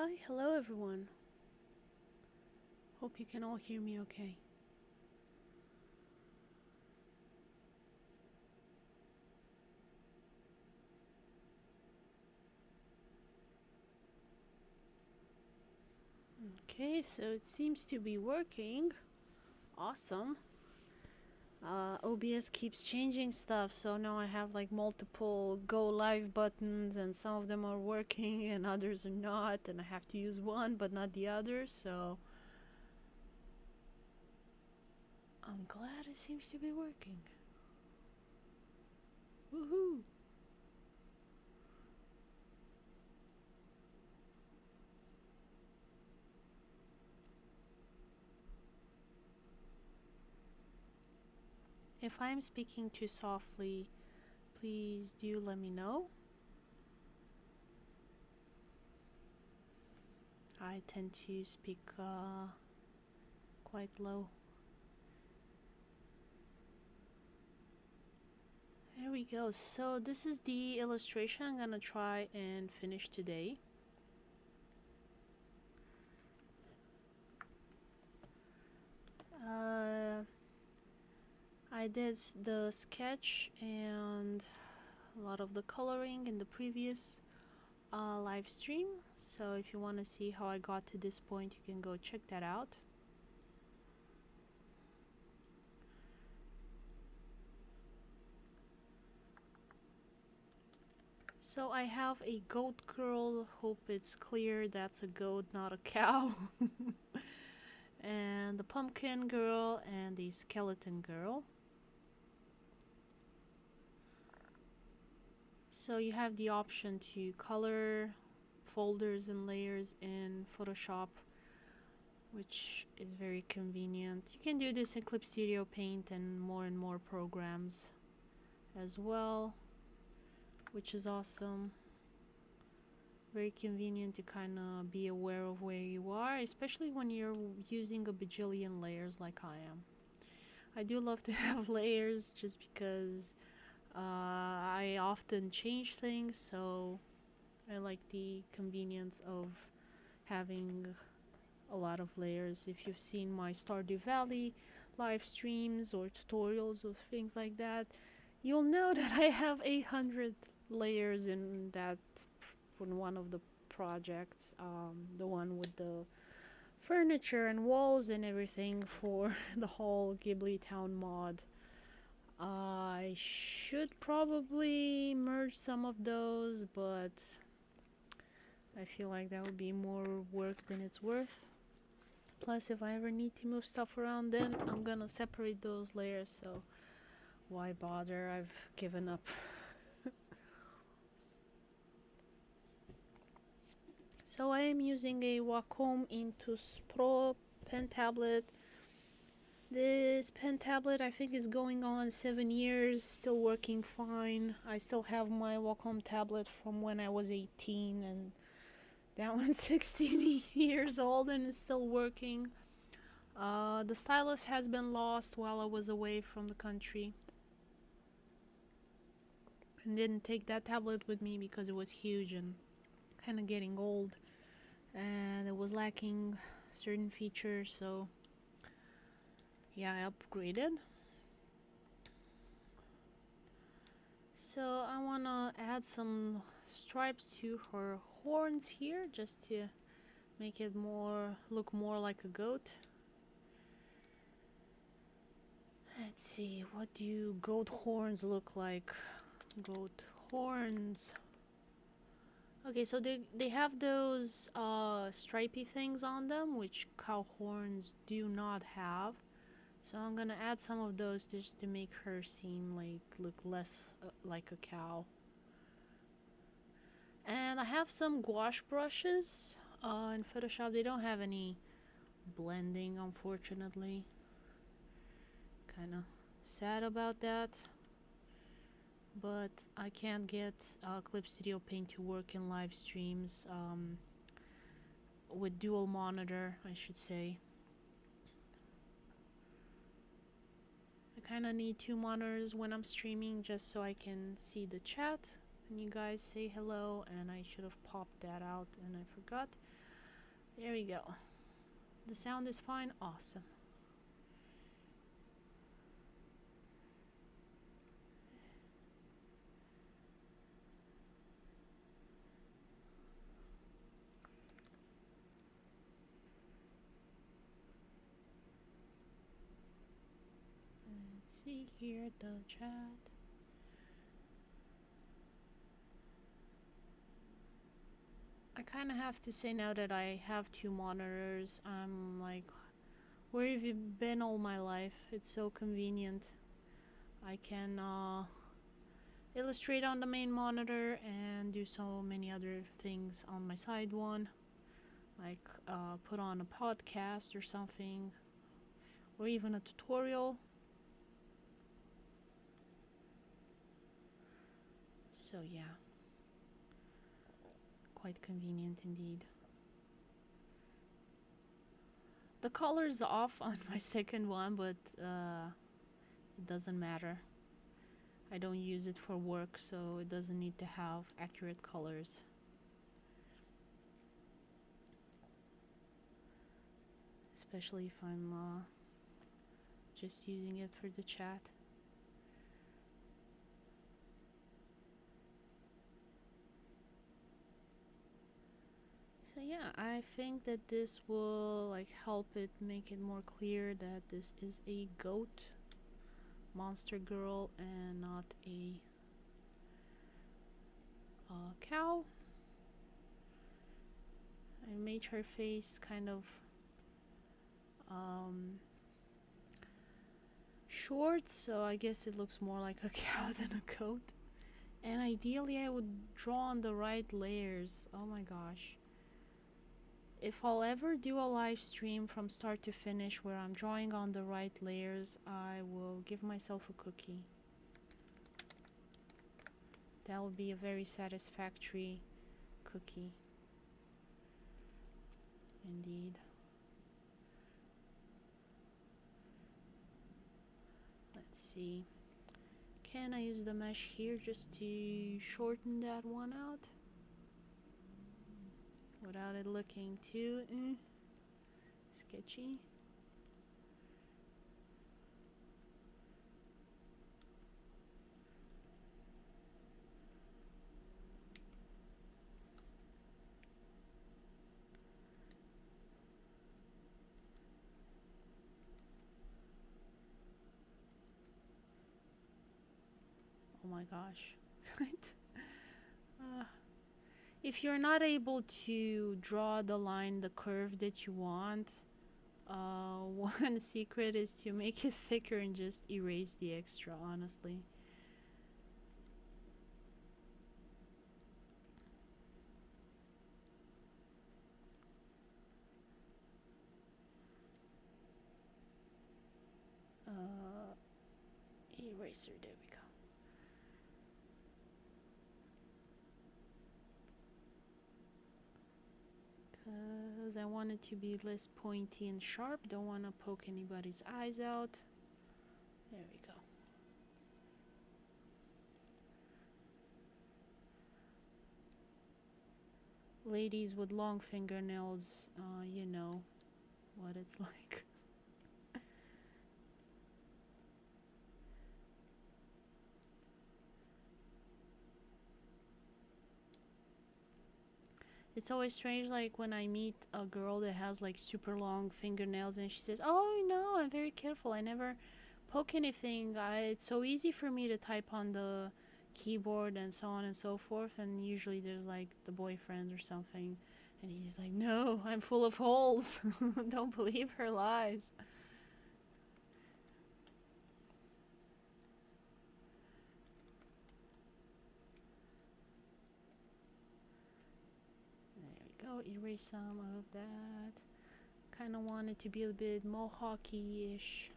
Hi, hello everyone. Hope you can all hear me okay. Okay, so it seems to be working. Awesome. OBS keeps changing stuff, so now I have like multiple go live buttons, and some of them are working and others are not, and I have to use one but not the other, so I'm glad it seems to be working. Woohoo! If I'm speaking too softly, please do let me know. I tend to speak quite low. There we go. So this is the illustration I'm gonna try and finish today. Uh, I did the sketch and a lot of the coloring in the previous live stream. So if you want to see how I got to this point, you can go check that out. So I have a goat girl. Hope it's clear that's a goat, not a cow. And the pumpkin girl and the skeleton girl. So you have the option to color folders and layers in Photoshop, which is very convenient. You can do this in Clip Studio Paint and more programs as well, which is awesome. Very convenient to kind of be aware of where you are, especially when you're using a bajillion layers like I am. I do love to have layers just because I often change things, so I like the convenience of having a lot of layers. If you've seen my Stardew Valley live streams or tutorials of things like that, you'll know that I have 800 layers in that, in one of the projects, the one with the furniture and walls and everything for the whole Ghibli Town mod. I should probably merge some of those, but I feel like that would be more work than it's worth. Plus, if I ever need to move stuff around, then I'm gonna separate those layers, so why bother? I've given up. So I am using a Wacom Intus Pro pen tablet. This pen tablet I think is going on 7 years, still working fine. I still have my Wacom tablet from when I was 18, and that one's 16 years old and is still working. The stylus has been lost while I was away from the country, and didn't take that tablet with me because it was huge and kind of getting old, and it was lacking certain features, so yeah, I upgraded. So I want to add some stripes to her horns here, just to make it look more like a goat. Let's see, what do goat horns look like? Goat horns. Okay, so they have those stripy things on them, which cow horns do not have. So I'm gonna add some of those just to make her look less like a cow. And I have some gouache brushes in Photoshop. They don't have any blending, unfortunately. Kind of sad about that. But I can't get Clip Studio Paint to work in live streams with dual monitor, I should say. I kind of need two monitors when I'm streaming just so I can see the chat and you guys say hello, and I should have popped that out and I forgot. There we go. The sound is fine. Awesome. Let's see here the chat. I kind of have to say now that I have two monitors, I'm like, where have you been all my life? It's so convenient. I can illustrate on the main monitor and do so many other things on my side one, like put on a podcast or something, or even a tutorial. So yeah, quite convenient indeed. The color's off on my second one, but it doesn't matter. I don't use it for work, so it doesn't need to have accurate colors. Especially if I'm just using it for the chat. So yeah, I think that this will like help it make it more clear that this is a goat monster girl and not a cow. I made her face kind of short, so I guess it looks more like a cow than a goat. And ideally I would draw on the right layers. Oh my gosh. If I'll ever do a live stream from start to finish where I'm drawing on the right layers, I will give myself a cookie. That will be a very satisfactory cookie. Indeed. Let's see. Can I use the mesh here just to shorten that one out? Without it looking too sketchy. Oh my gosh. If you're not able to draw the line, the curve that you want, one secret is to make it thicker and just erase the extra, honestly. Eraser, there we go. Because I want it to be less pointy and sharp, don't want to poke anybody's eyes out. There we go. Ladies with long fingernails, you know what it's like. It's always strange, like when I meet a girl that has like super long fingernails and she says, "Oh no, I'm very careful. I never poke anything. It's so easy for me to type on the keyboard and so on and so forth." And usually there's like the boyfriend or something, and he's like, "No, I'm full of holes. Don't believe her lies." Go erase some of that. Kind of want it to be a bit mohawky-ish.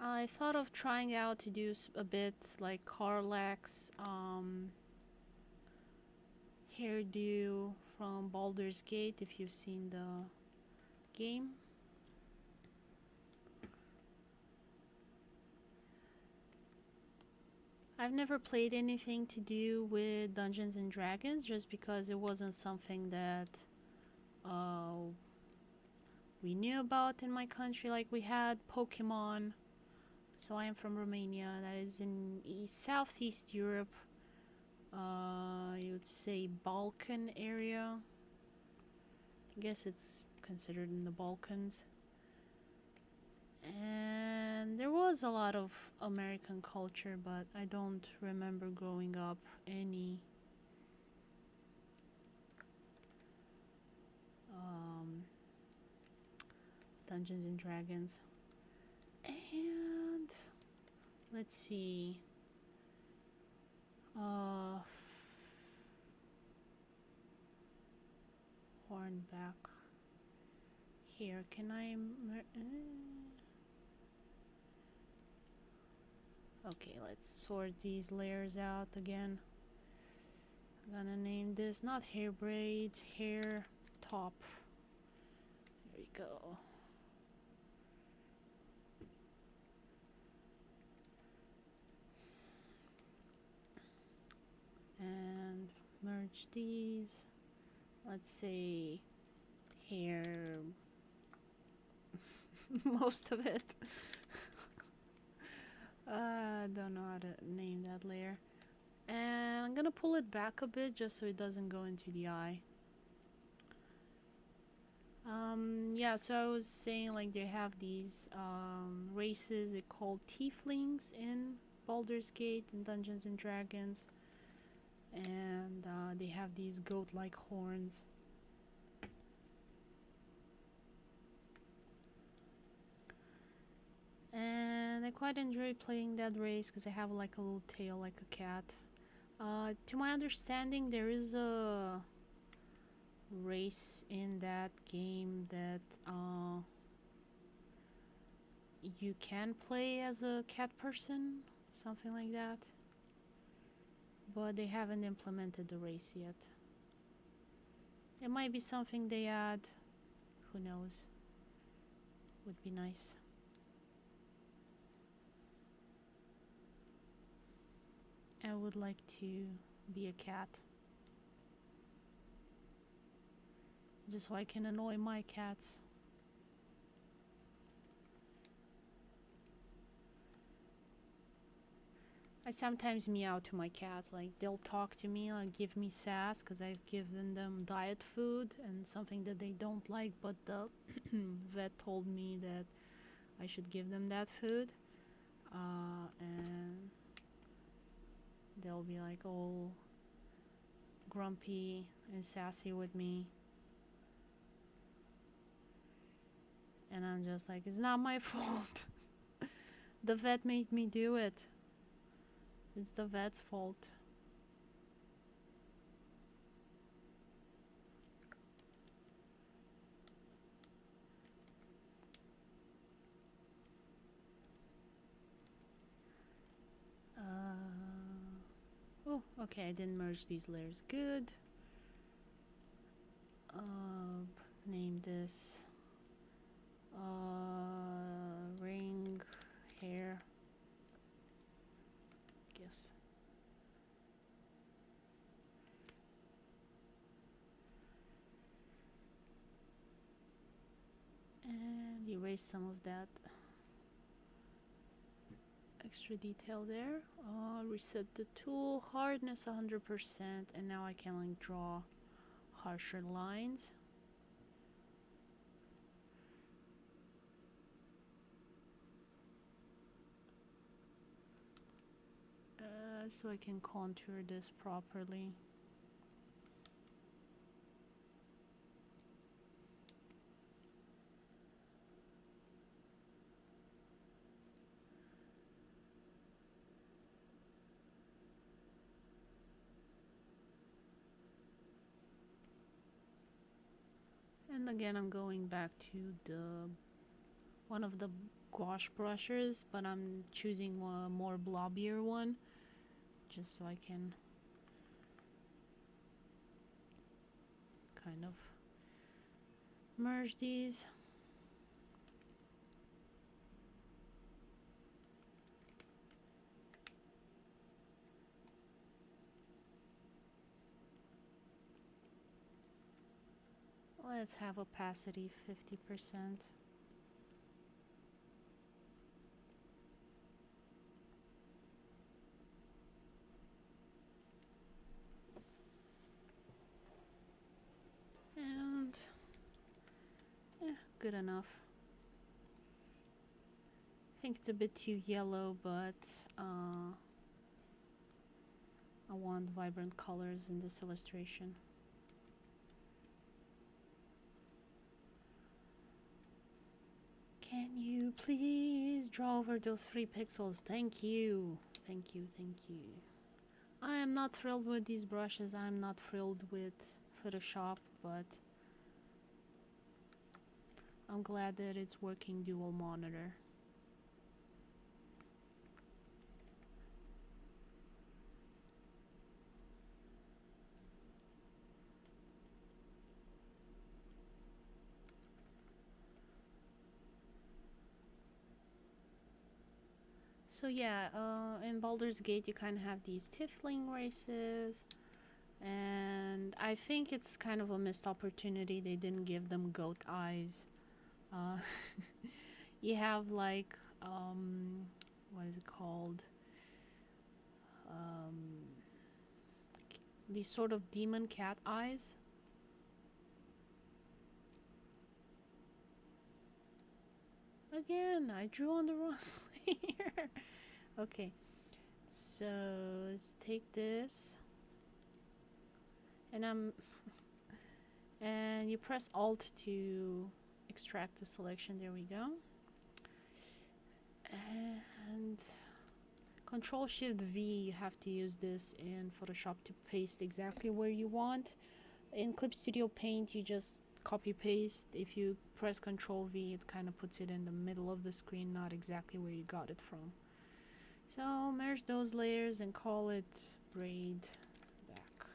I thought of trying out to do a bit like Carlax hairdo from Baldur's Gate, if you've seen the game. I've never played anything to do with Dungeons and Dragons just because it wasn't something that uh, we knew about in my country. Like we had Pokemon, so I am from Romania, that is in Southeast Europe. You would say Balkan area. I guess it's considered in the Balkans. And there was a lot of American culture, but I don't remember growing up any um, Dungeons and Dragons. And let's see. Hornback. Here, can I? Okay, let's sort these layers out again. I'm gonna name this not hair braids, hair top. There we go. And merge these. Let's say hair. Most of it. I don't know how to name that layer. And I'm gonna pull it back a bit just so it doesn't go into the eye. Yeah, so I was saying like they have these races they call tieflings in Baldur's Gate and Dungeons and Dragons, and they have these goat-like horns. And I quite enjoy playing that race because I have like a little tail like a cat. To my understanding, there is a race in that game that you can play as a cat person, something like that. But they haven't implemented the race yet. It might be something they add. Who knows? Would be nice. I would like to be a cat. Just so I can annoy my cats. I sometimes meow to my cats, like they'll talk to me, like give me sass because I've given them diet food and something that they don't like, but the vet told me that I should give them that food. And they'll be like all grumpy and sassy with me. And I'm just like, it's not my fault. The vet made me do it. It's the vet's fault. Oh, okay, I didn't merge these layers. Good. Name this ring hair. Guess. And erase some of that extra detail there. Reset the tool, hardness 100%, and now I can like draw harsher lines. So I can contour this properly. And again, I'm going back to the one of the gouache brushes, but I'm choosing a more blobbier one just so I can kind of merge these. Let's have opacity 50%. And good enough. I think it's a bit too yellow, but I want vibrant colors in this illustration. Can you please draw over those 3 pixels? Thank you. Thank you, thank you. I am not thrilled with these brushes. I'm not thrilled with Photoshop, but I'm glad that it's working dual monitor. So yeah, in Baldur's Gate you kind of have these tiefling races, and I think it's kind of a missed opportunity they didn't give them goat eyes. Uh, you have like, what is it called? These sort of demon cat eyes. Again, I drew on the wrong layer. Okay, so let's take this, and and you press Alt to extract the selection. There we go. And Control Shift V, you have to use this in Photoshop to paste exactly where you want. In Clip Studio Paint, you just copy paste. If you press Control V, it kind of puts it in the middle of the screen, not exactly where you got it from. So merge those layers and call it braid back.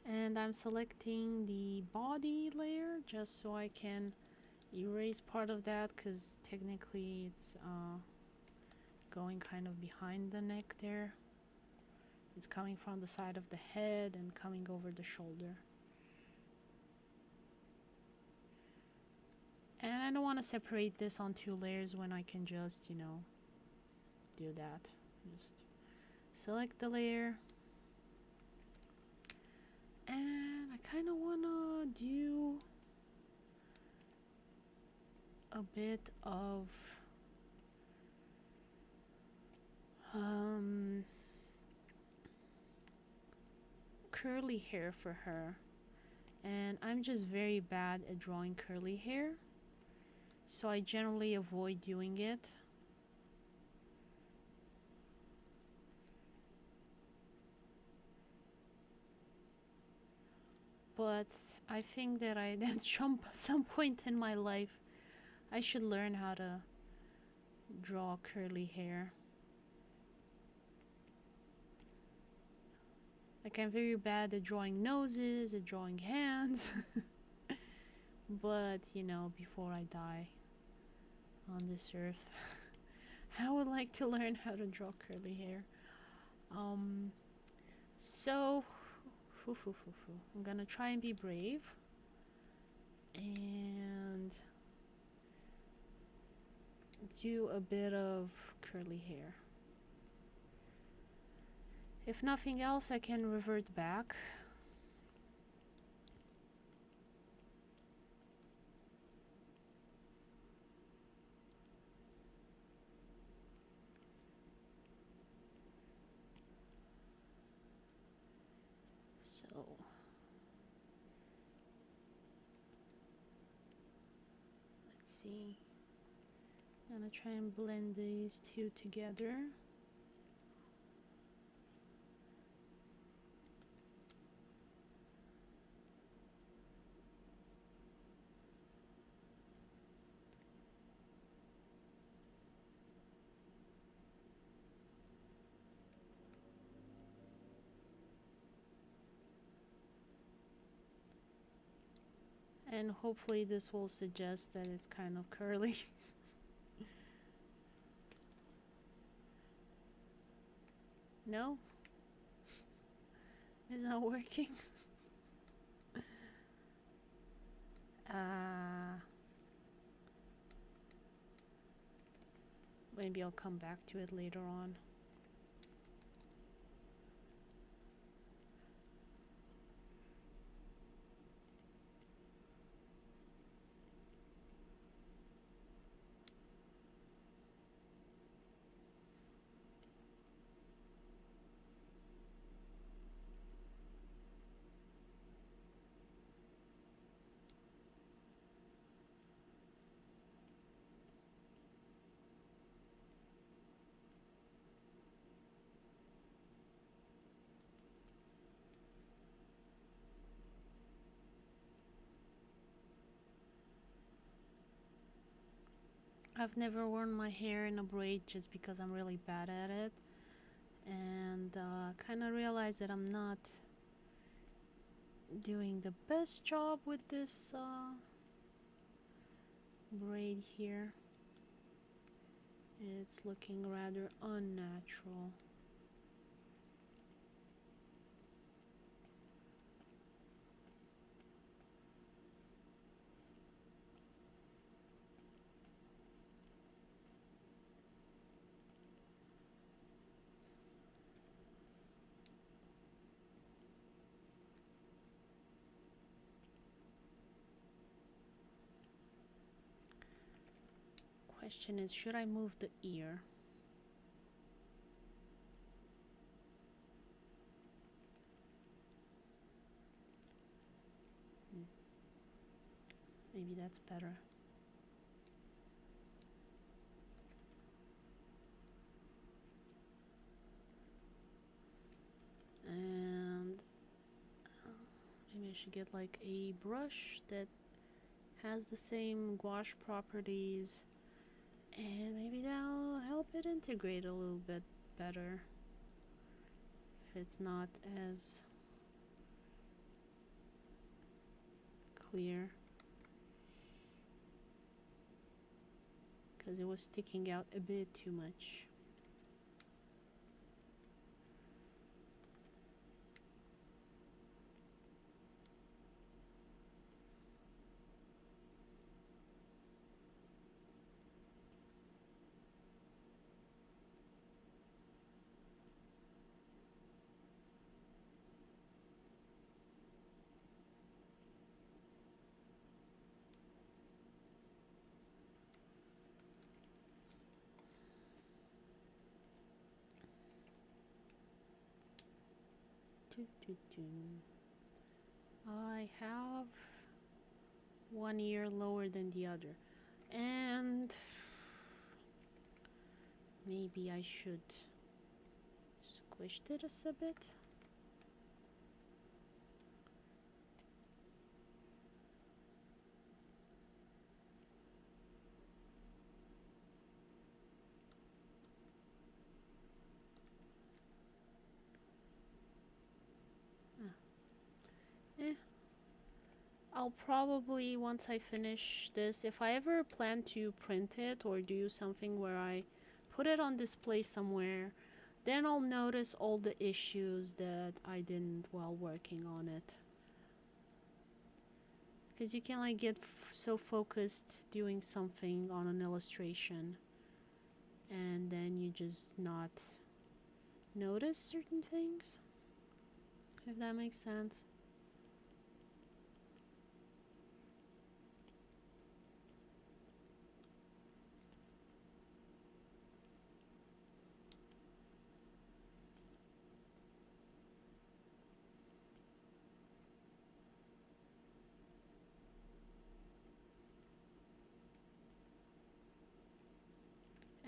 And I'm selecting the body layer just so I can erase part of that, because technically it's going kind of behind the neck there. It's coming from the side of the head and coming over the shoulder. And I don't want to separate this on 2 layers when I can just, you know, do that. Just select the layer. And I kind of want to do a bit of curly hair for her. And I'm just very bad at drawing curly hair, so I generally avoid doing it. But I think that at some point in my life I should learn how to draw curly hair. Like, I'm very bad at drawing noses, at drawing hands. But, you know, before I die on this earth, I would like to learn how to draw curly hair. So I'm gonna try and be brave and do a bit of curly hair. If nothing else, I can revert back. So let's see. I'm gonna try and blend these two together. And hopefully this will suggest that it's kind of curly. No? It's not working? Maybe I'll come back to it later on. I've never worn my hair in a braid just because I'm really bad at it. And kind of realized that I'm not doing the best job with this braid here. It's looking rather unnatural. Question is, should I move the ear? Maybe that's better. And maybe I should get like a brush that has the same gouache properties, and maybe that'll help it integrate a little bit better if it's not as clear, because it was sticking out a bit too much. I have one ear lower than the other, and maybe I should squish this a bit. I'll probably, once I finish this, if I ever plan to print it or do something where I put it on display somewhere, then I'll notice all the issues that I didn't while working on it. Because you can like get so focused doing something on an illustration, and then you just not notice certain things, if that makes sense.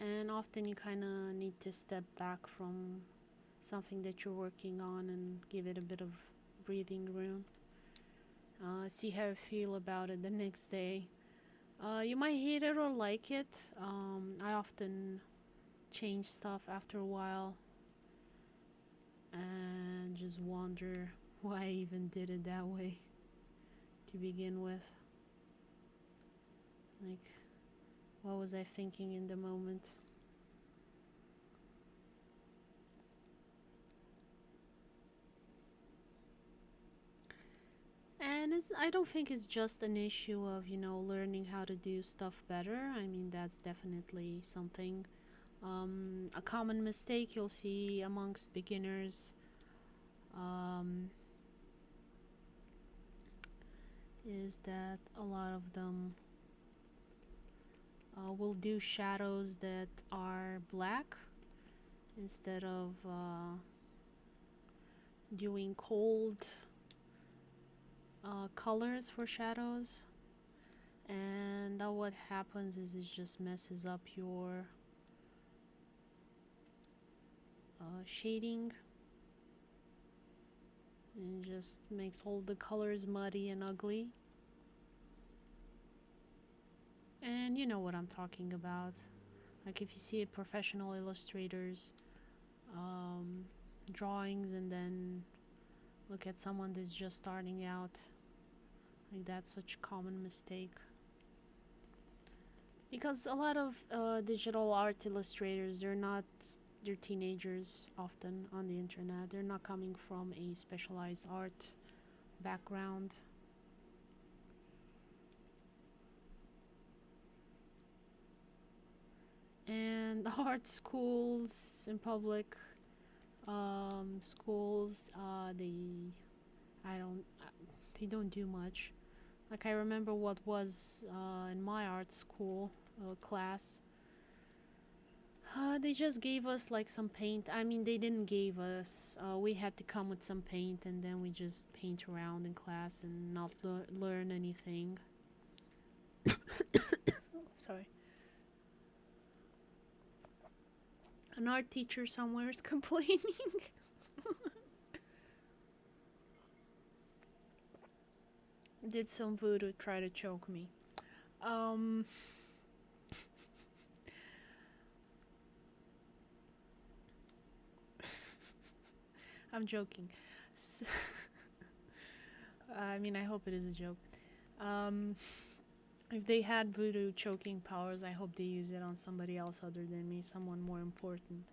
And often you kind of need to step back from something that you're working on and give it a bit of breathing room. See how you feel about it the next day. You might hate it or like it. I often change stuff after a while and just wonder why I even did it that way to begin with. Like, what was I thinking in the moment? And I don't think it's just an issue of, learning how to do stuff better. I mean, that's definitely something. A common mistake you'll see amongst beginners um, is that a lot of them will do shadows that are black instead of doing cold colors for shadows. And what happens is it just messes up your shading and just makes all the colors muddy and ugly. And you know what I'm talking about. Like if you see professional illustrators um, drawings and then look at someone that's just starting out, like that's such a common mistake. Because a lot of digital art illustrators, they're teenagers often on the internet. They're not coming from a specialized art background. And the art schools in public schools, I don't, they don't do much. Like I remember what was in my art school class. They just gave us like some paint. I mean, they didn't give us. We had to come with some paint, and then we just paint around in class and not learn anything. Sorry. An art teacher somewhere is complaining. Did some voodoo try to choke me? Um, I'm joking. So, I mean, I hope it is a joke. Um, if they had voodoo choking powers, I hope they use it on somebody else other than me, someone more important.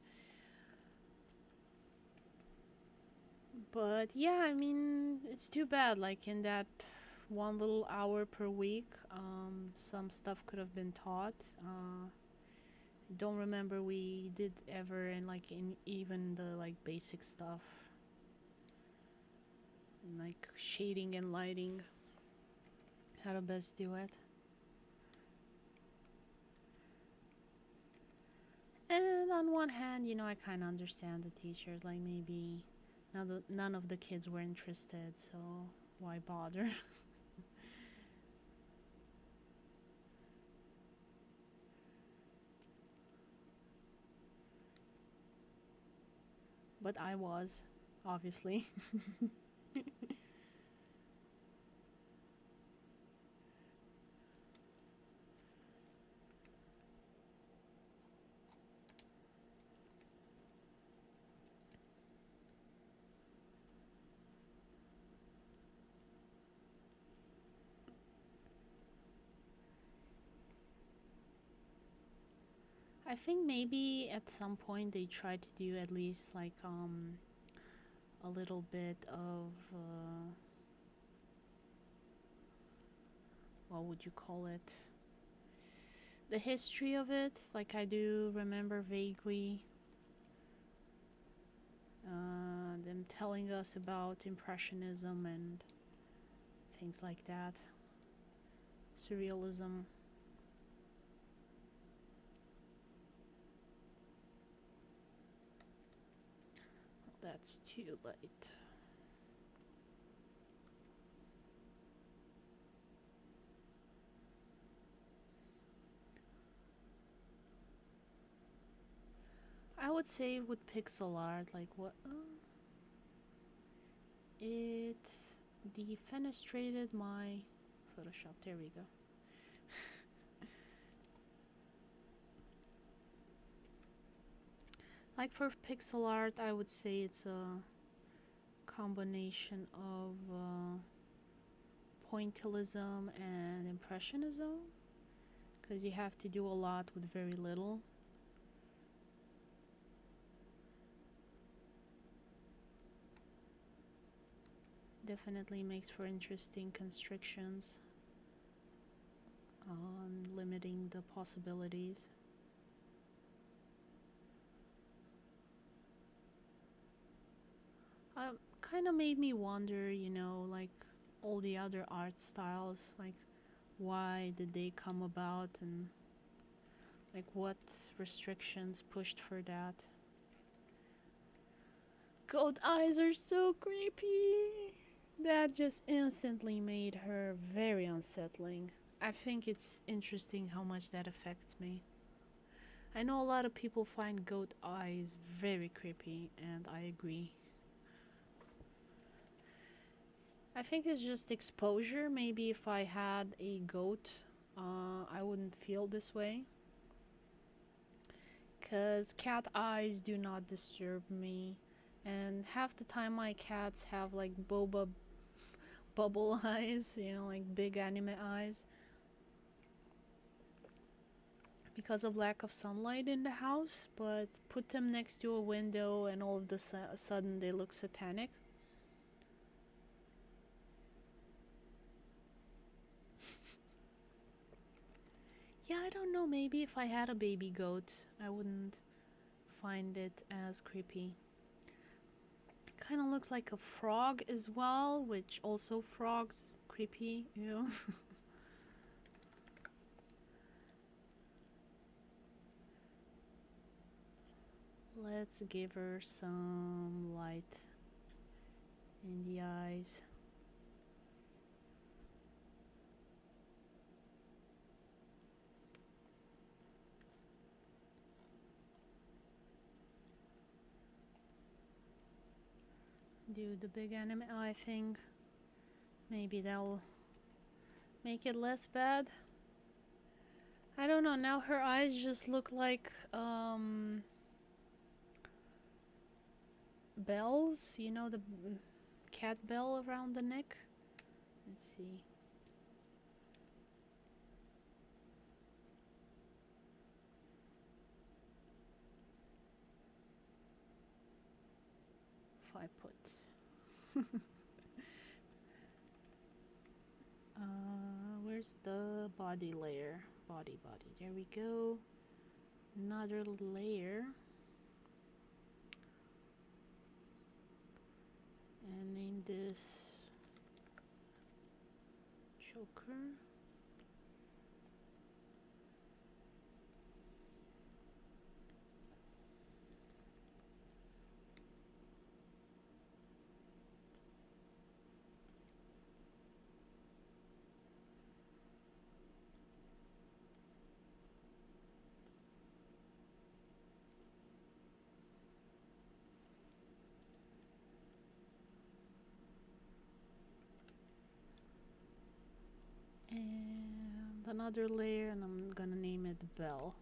But yeah, I mean, it's too bad. Like in that one little hour per week, some stuff could have been taught. Don't remember we did ever in like in even the like basic stuff, like shading and lighting, how to best do it. And on one hand, I kind of understand the teachers. Like maybe none of the kids were interested, so why bother? But I was, obviously. I think maybe at some point they tried to do at least like a little bit of what would you call it? The history of it. Like I do remember vaguely them telling us about impressionism and things like that. Surrealism. That's too late. I would say with pixel art, like what? It defenestrated my Photoshop. There we go. Like for pixel art, I would say it's a combination of pointillism and impressionism. because you have to do a lot with very little. Definitely makes for interesting constrictions on limiting the possibilities. Kind of made me wonder, like all the other art styles, like why did they come about and like what restrictions pushed for that. Goat eyes are so creepy. That just instantly made her very unsettling. I think it's interesting how much that affects me. I know a lot of people find goat eyes very creepy, and I agree. I think it's just exposure. Maybe if I had a goat, I wouldn't feel this way. Because cat eyes do not disturb me. And half the time my cats have like boba bubble eyes, like big anime eyes. Because of lack of sunlight in the house, but put them next to a window and all of a sudden they look satanic. Yeah, I don't know, maybe if I had a baby goat, I wouldn't find it as creepy. Kind of looks like a frog as well, which also frogs creepy. Let's give her some light in the eyes. Do the big anime eye thing. Maybe that'll make it less bad. I don't know, now her eyes just look like bells, the cat bell around the neck. Let's see. If I put where's the body layer? Body. There we go. Another layer. And name this choker. And another layer, and I'm gonna name it bell.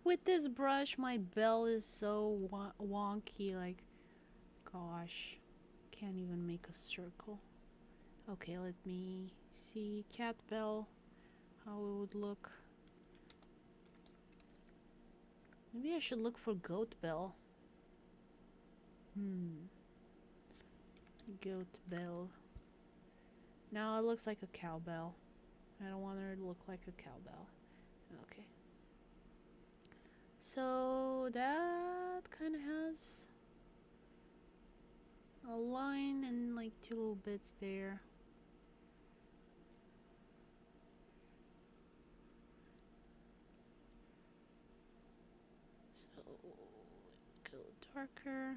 With this brush, my bell is so wonky, like, gosh, can't even make a circle. Okay, let me see cat bell, how it would look. Maybe I should look for goat bell. Goat bell. Now it looks like a cowbell. I don't want her to look like a cowbell. Okay. So that kind of has a line and like two little bits there. So go darker.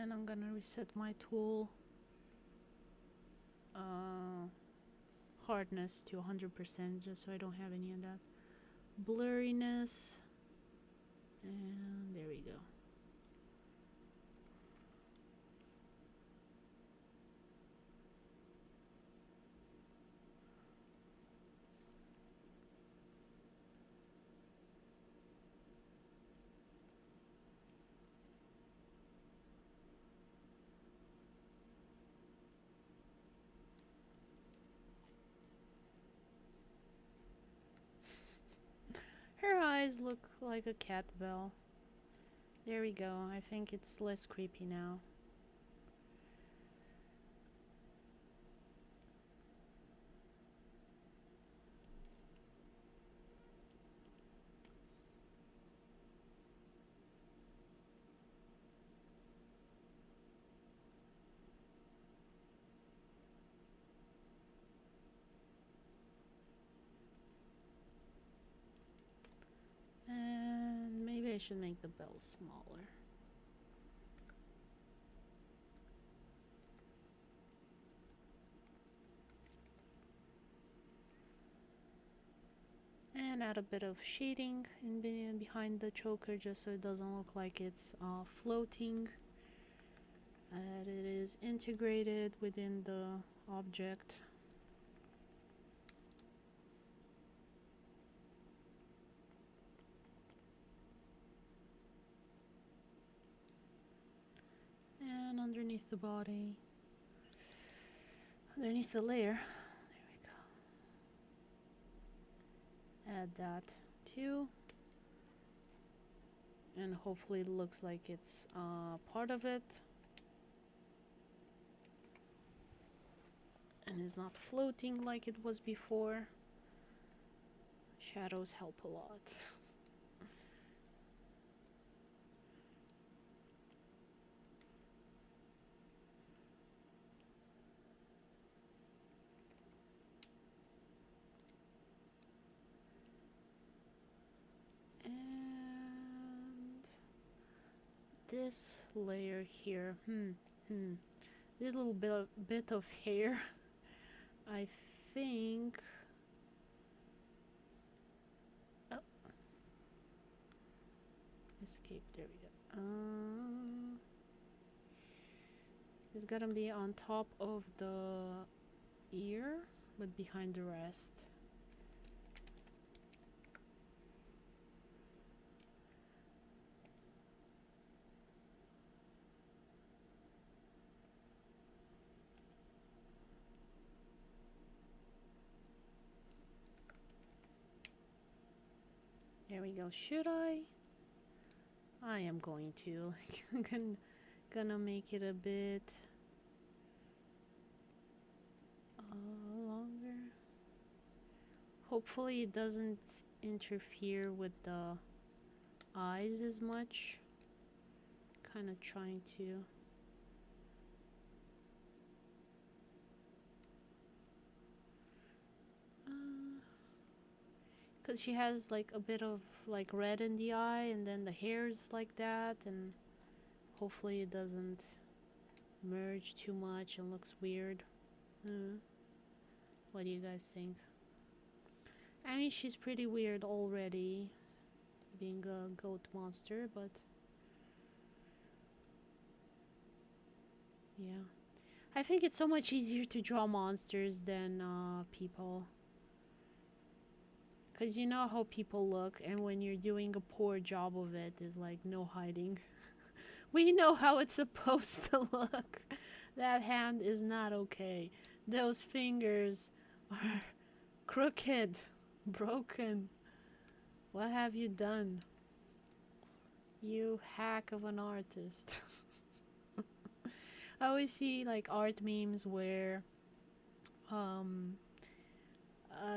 And I'm gonna reset my tool hardness to 100% just so I don't have any of that blurriness. And there we go. Her eyes look like a cat bell. There we go. I think it's less creepy now. And maybe I should make the bell smaller. And add a bit of shading in behind the choker just so it doesn't look like it's floating. That it is integrated within the object. And underneath the body, underneath the layer, there we go. Add that too. And hopefully it looks like it's part of it. And is not floating like it was before. Shadows help a lot. And this layer here, this little bit of hair, I think. Oh, escape. There we go. It's gonna be on top of the ear, but behind the rest. There we go. Should I? I am going to. I'm gonna make it a bit longer. Hopefully it doesn't interfere with the eyes as much. Kind of trying to. Because she has like a bit of like red in the eye, and then the hair's like that, and hopefully it doesn't merge too much and looks weird. What do you guys think? I mean, she's pretty weird already, being a goat monster, but yeah. I think it's so much easier to draw monsters than people. Because you know how people look, and when you're doing a poor job of it, there's like no hiding. We know how it's supposed to look. That hand is not okay. Those fingers are crooked, broken. What have you done? You hack of an artist. I always see like art memes where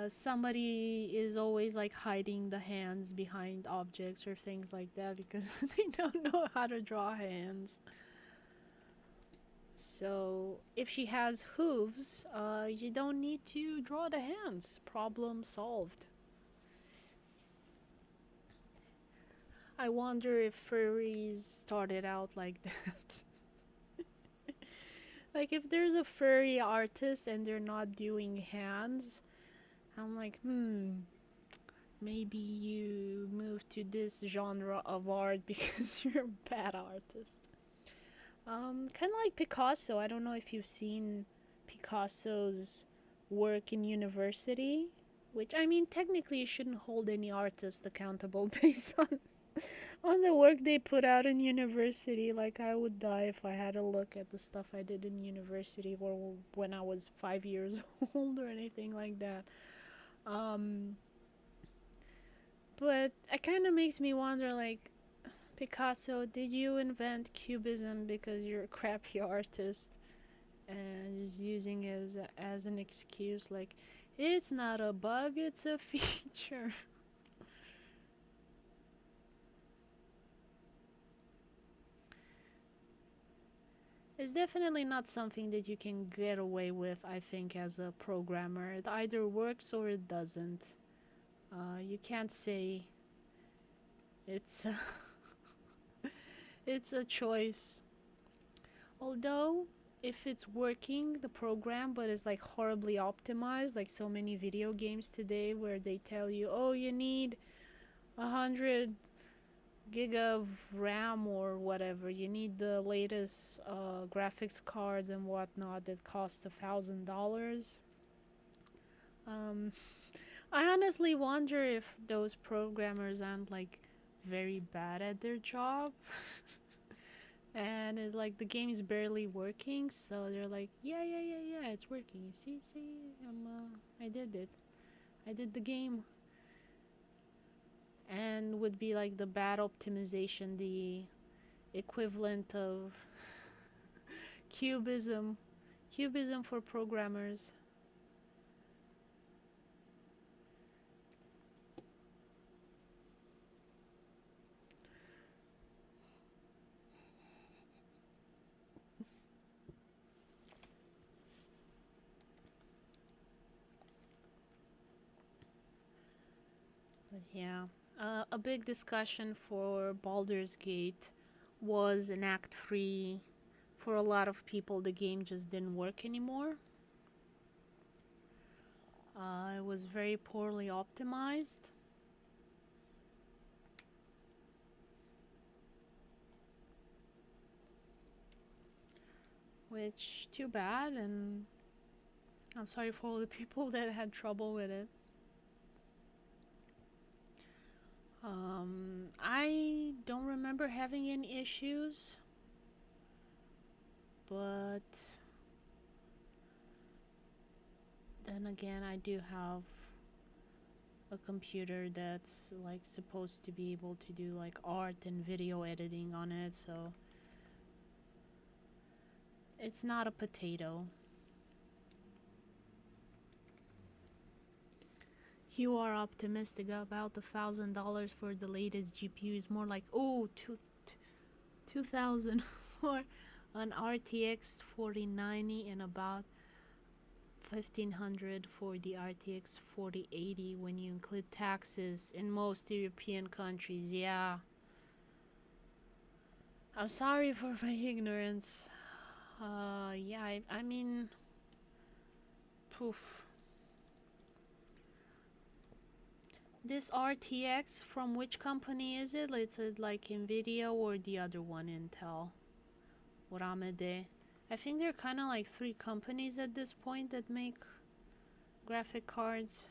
somebody is always like hiding the hands behind objects or things like that because they don't know how to draw hands. So if she has hooves, you don't need to draw the hands. Problem solved. I wonder if furries started out like that. Like if there's a furry artist and they're not doing hands, I'm like, maybe you move to this genre of art because you're a bad artist. Kind of like Picasso. I don't know if you've seen Picasso's work in university, which I mean, technically, you shouldn't hold any artist accountable based on the work they put out in university. Like, I would die if I had to look at the stuff I did in university or when I was 5 years old or anything like that. Um, but it kind of makes me wonder, like, Picasso, did you invent cubism because you're a crappy artist and just using it as an excuse? Like, it's not a bug, it's a feature. It's definitely not something that you can get away with, I think, as a programmer. It either works or it doesn't. You can't say it's a it's a choice. Although, if it's working, the program, but it's like horribly optimized, like so many video games today where they tell you, oh, you need 100 gig of RAM or whatever. You need the latest graphics cards and whatnot that costs $1,000. Um, I honestly wonder if those programmers aren't like very bad at their job. And it's like the game's barely working, so they're like, yeah, it's working. See, I did it. I did the game. And would be like the bad optimization, the equivalent of cubism. Cubism for programmers. But yeah, a big discussion for Baldur's Gate was in Act 3. For a lot of people, the game just didn't work anymore. It was very poorly optimized. Which, too bad, and I'm sorry for all the people that had trouble with it. I don't remember having any issues, but then again, I do have a computer that's like supposed to be able to do like art and video editing on it, so it's not a potato. You are optimistic about $1,000 for the latest GPU. Is more like, oh, 2,000 for an RTX 4090 and about 1,500 for the RTX 4080 when you include taxes in most European countries. Yeah, I'm sorry for my ignorance. Yeah, I mean, poof. This RTX, from which company is it? Is it like Nvidia or the other one, Intel? Or AMD? I think there are kind of like three companies at this point that make graphic cards.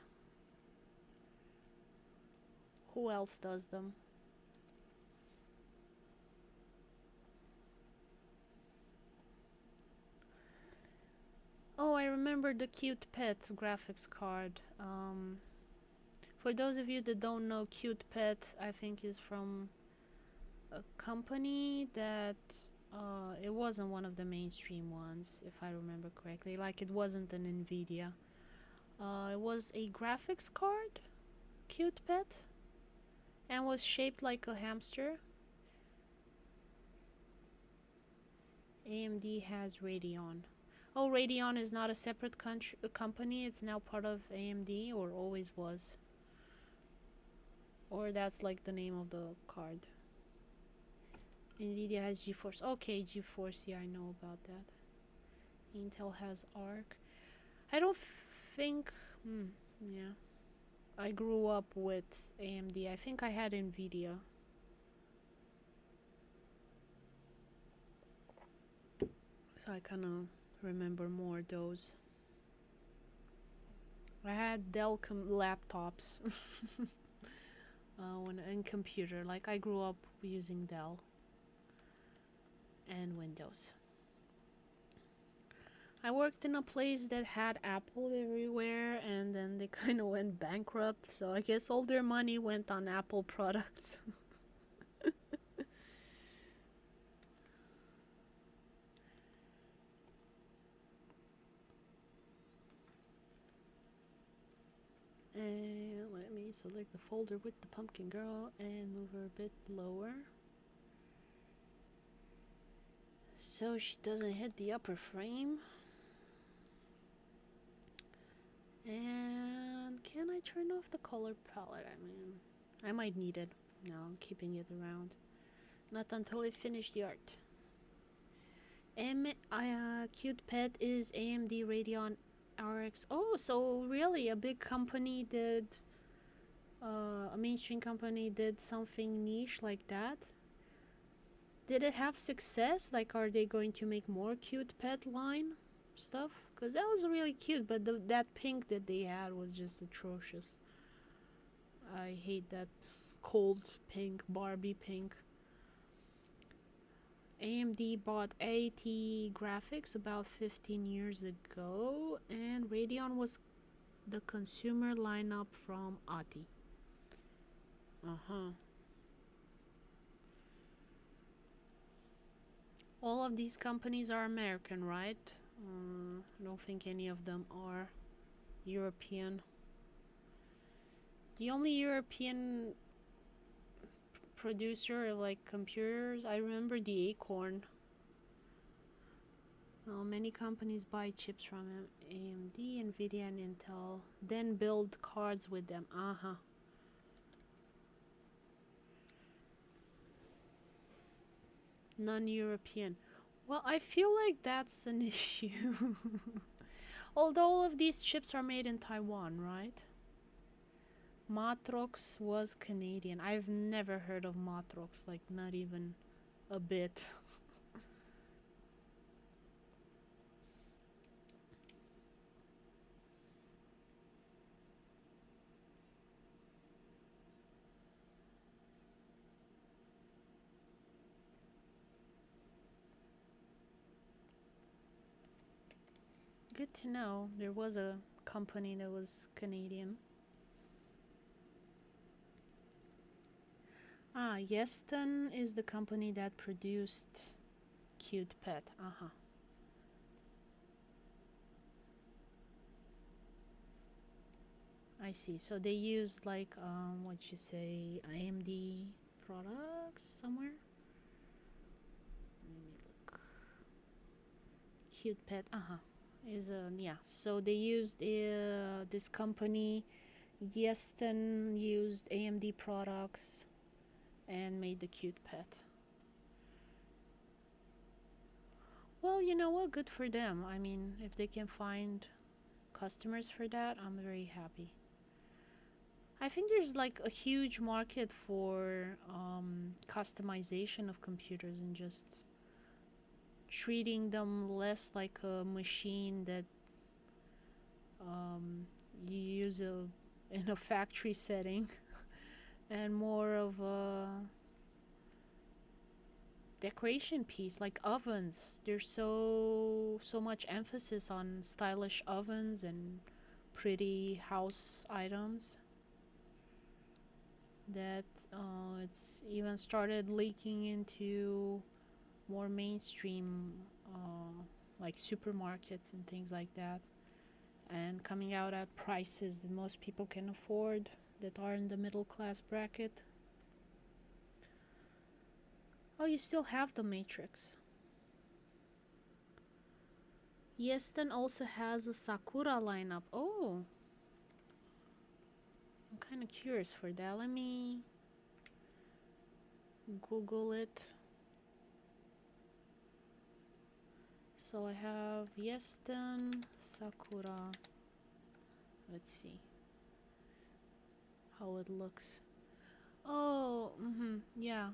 Who else does them? Oh, I remember the Cute Pet graphics card. For those of you that don't know, Cute Pet, I think is from a company that it wasn't one of the mainstream ones, if I remember correctly. Like it wasn't an Nvidia. It was a graphics card, Cute Pet, and was shaped like a hamster. AMD has Radeon. Oh, Radeon is not a separate company. It's now part of AMD, or always was. Or that's like the name of the card. Nvidia has GeForce. Okay, GeForce. Yeah, I know about that. Intel has Arc. I don't think. Yeah. I grew up with AMD. I think I had Nvidia. So I kind of remember more those. I had Dell laptops when in computer. Like I grew up using Dell and Windows. I worked in a place that had Apple everywhere, and then they kind of went bankrupt. So I guess all their money went on Apple products. And let me select the folder with the pumpkin girl and move her a bit lower so she doesn't hit the upper frame. And can I turn off the color palette? I mean, I might need it. No, I'm keeping it around. Not until I finish the art. Cute Pet is AMD Radeon RX. Oh, so really a big company did, a mainstream company did something niche like that? Did it have success? Like, are they going to make more Cute Pet line stuff? Because that was really cute, but that pink that they had was just atrocious. I hate that cold pink, Barbie pink. AMD bought AT Graphics about 15 years ago, and Radeon was the consumer lineup from ATI. All of these companies are American, right? I don't think any of them are European. The only European producer of like computers, I remember the Acorn. Well, many companies buy chips from AMD, Nvidia, and Intel, then build cards with them. Non-European. Well, I feel like that's an issue. Although all of these chips are made in Taiwan, right? Matrox was Canadian. I've never heard of Matrox, like not even a bit. Good to know. There was a company that was Canadian. Yeston is the company that produced Cute Pet. I see. So they used like what you say, AMD products somewhere. Let me look. Cute Pet. Is yeah. So they used this company. Yeston used AMD products and made the Cute Pet. Well, you know what? Good for them. I mean, if they can find customers for that, I'm very happy. I think there's like a huge market for customization of computers and just treating them less like a machine that you use in a factory setting and more of a decoration piece, like ovens. There's so much emphasis on stylish ovens and pretty house items that it's even started leaking into more mainstream like supermarkets and things like that, and coming out at prices that most people can afford that are in the middle class bracket. Oh, you still have the Matrix. Yeston also has a Sakura lineup. Oh, I'm kind of curious for that. Let me Google it. So I have Yesten, Sakura. Let's see how it looks. Oh, yeah.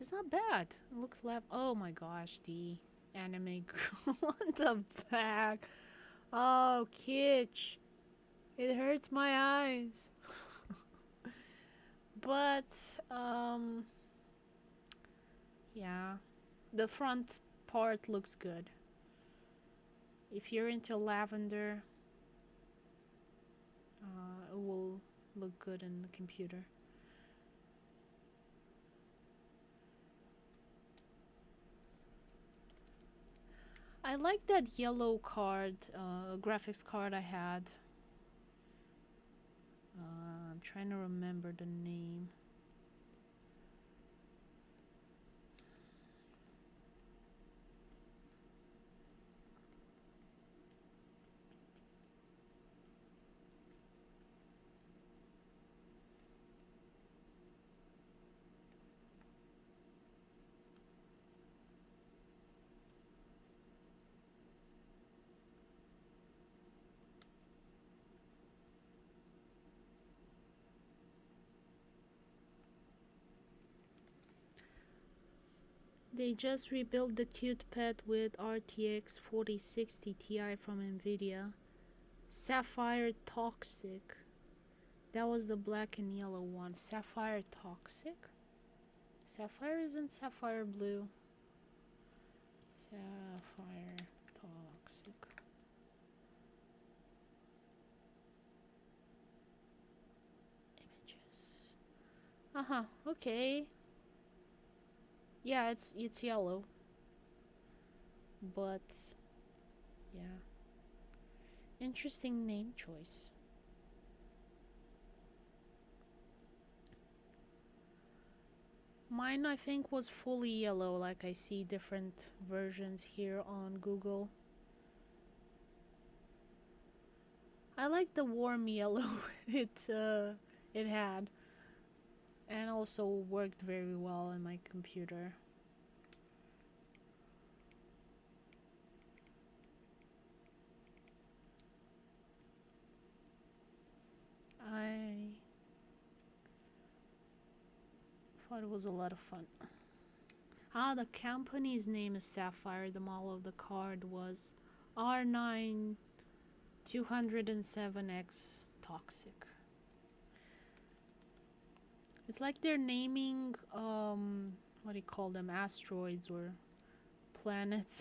It's not bad. It looks left. Oh my gosh, the anime girl on the back. Oh, kitsch. It hurts my eyes. But, um, yeah. The front part looks good. If you're into lavender, it will look good in the computer. I like that yellow card, graphics card I had. I'm trying to remember the name. They just rebuilt the cute pet with RTX 4060 Ti from Nvidia. Sapphire Toxic. That was the black and yellow one. Sapphire Toxic? Sapphire isn't sapphire blue. Sapphire Toxic. Images. Okay. Yeah, it's yellow. But yeah. Interesting name choice. Mine, I think, was fully yellow, like I see different versions here on Google. I like the warm yellow it had, and also worked very well on my computer. I thought it was a lot of fun. The company's name is Sapphire. The model of the card was R9 207X Toxic. It's like they're naming, what do you call them, asteroids or planets.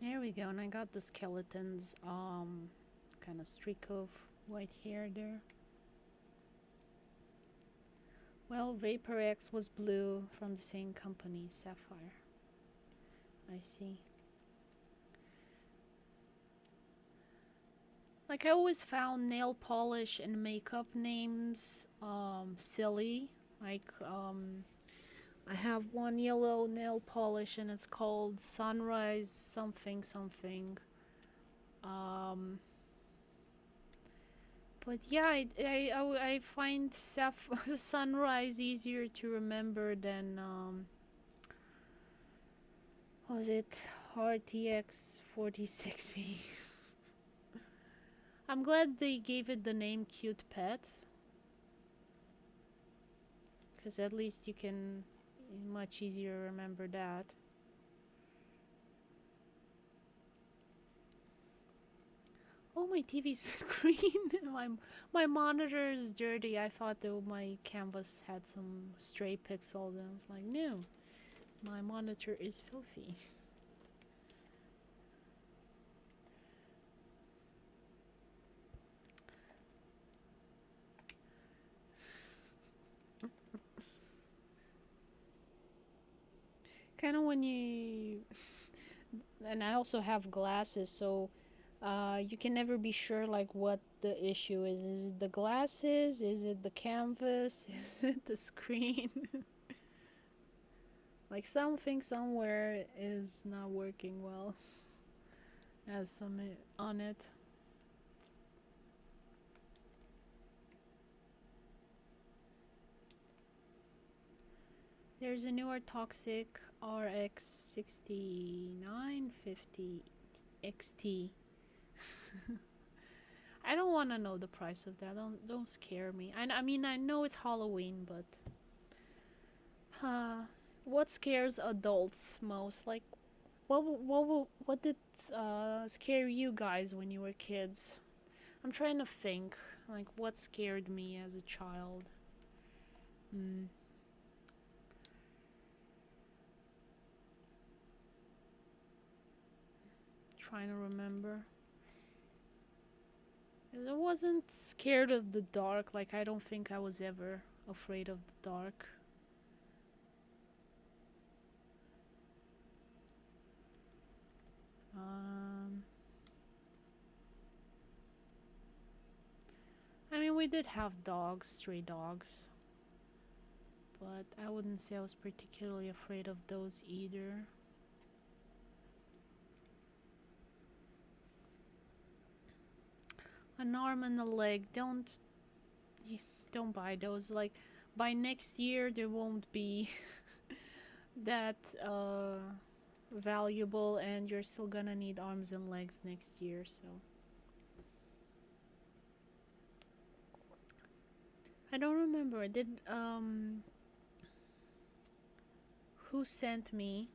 There we go, and I got the skeleton's kind of streak of white hair there. Well, Vapor X was blue from the same company, Sapphire. I see. Like, I always found nail polish and makeup names silly. Like, I have one yellow nail polish and it's called Sunrise something something. But yeah, I find Sunrise easier to remember than what was it, RTX 4060. I'm glad they gave it the name Cute Pet, because at least you can much easier remember that. Oh, my TV's green. my monitor is dirty. I thought that my canvas had some stray pixels, and I was like, no, my monitor is filthy. kind of when you and I also have glasses, so you can never be sure like what the issue is. Is it the glasses? Is it the canvas? Is it the screen? Like something somewhere is not working well. Has some on it. There's a newer Toxic RX 6950 XT. I don't want to know the price of that. Don't scare me. I mean I know it's Halloween, but uh, what scares adults most? Like what did scare you guys when you were kids? I'm trying to think like what scared me as a child. Hmm. Trying to remember. 'Cause I wasn't scared of the dark. Like I don't think I was ever afraid of the dark. Um, I mean, we did have dogs, stray dogs, but I wouldn't say I was particularly afraid of those either. An arm and a leg. Don't buy those. Like by next year, there won't be that valuable, and you're still gonna need arms and legs next year. So I don't remember. Did who sent me?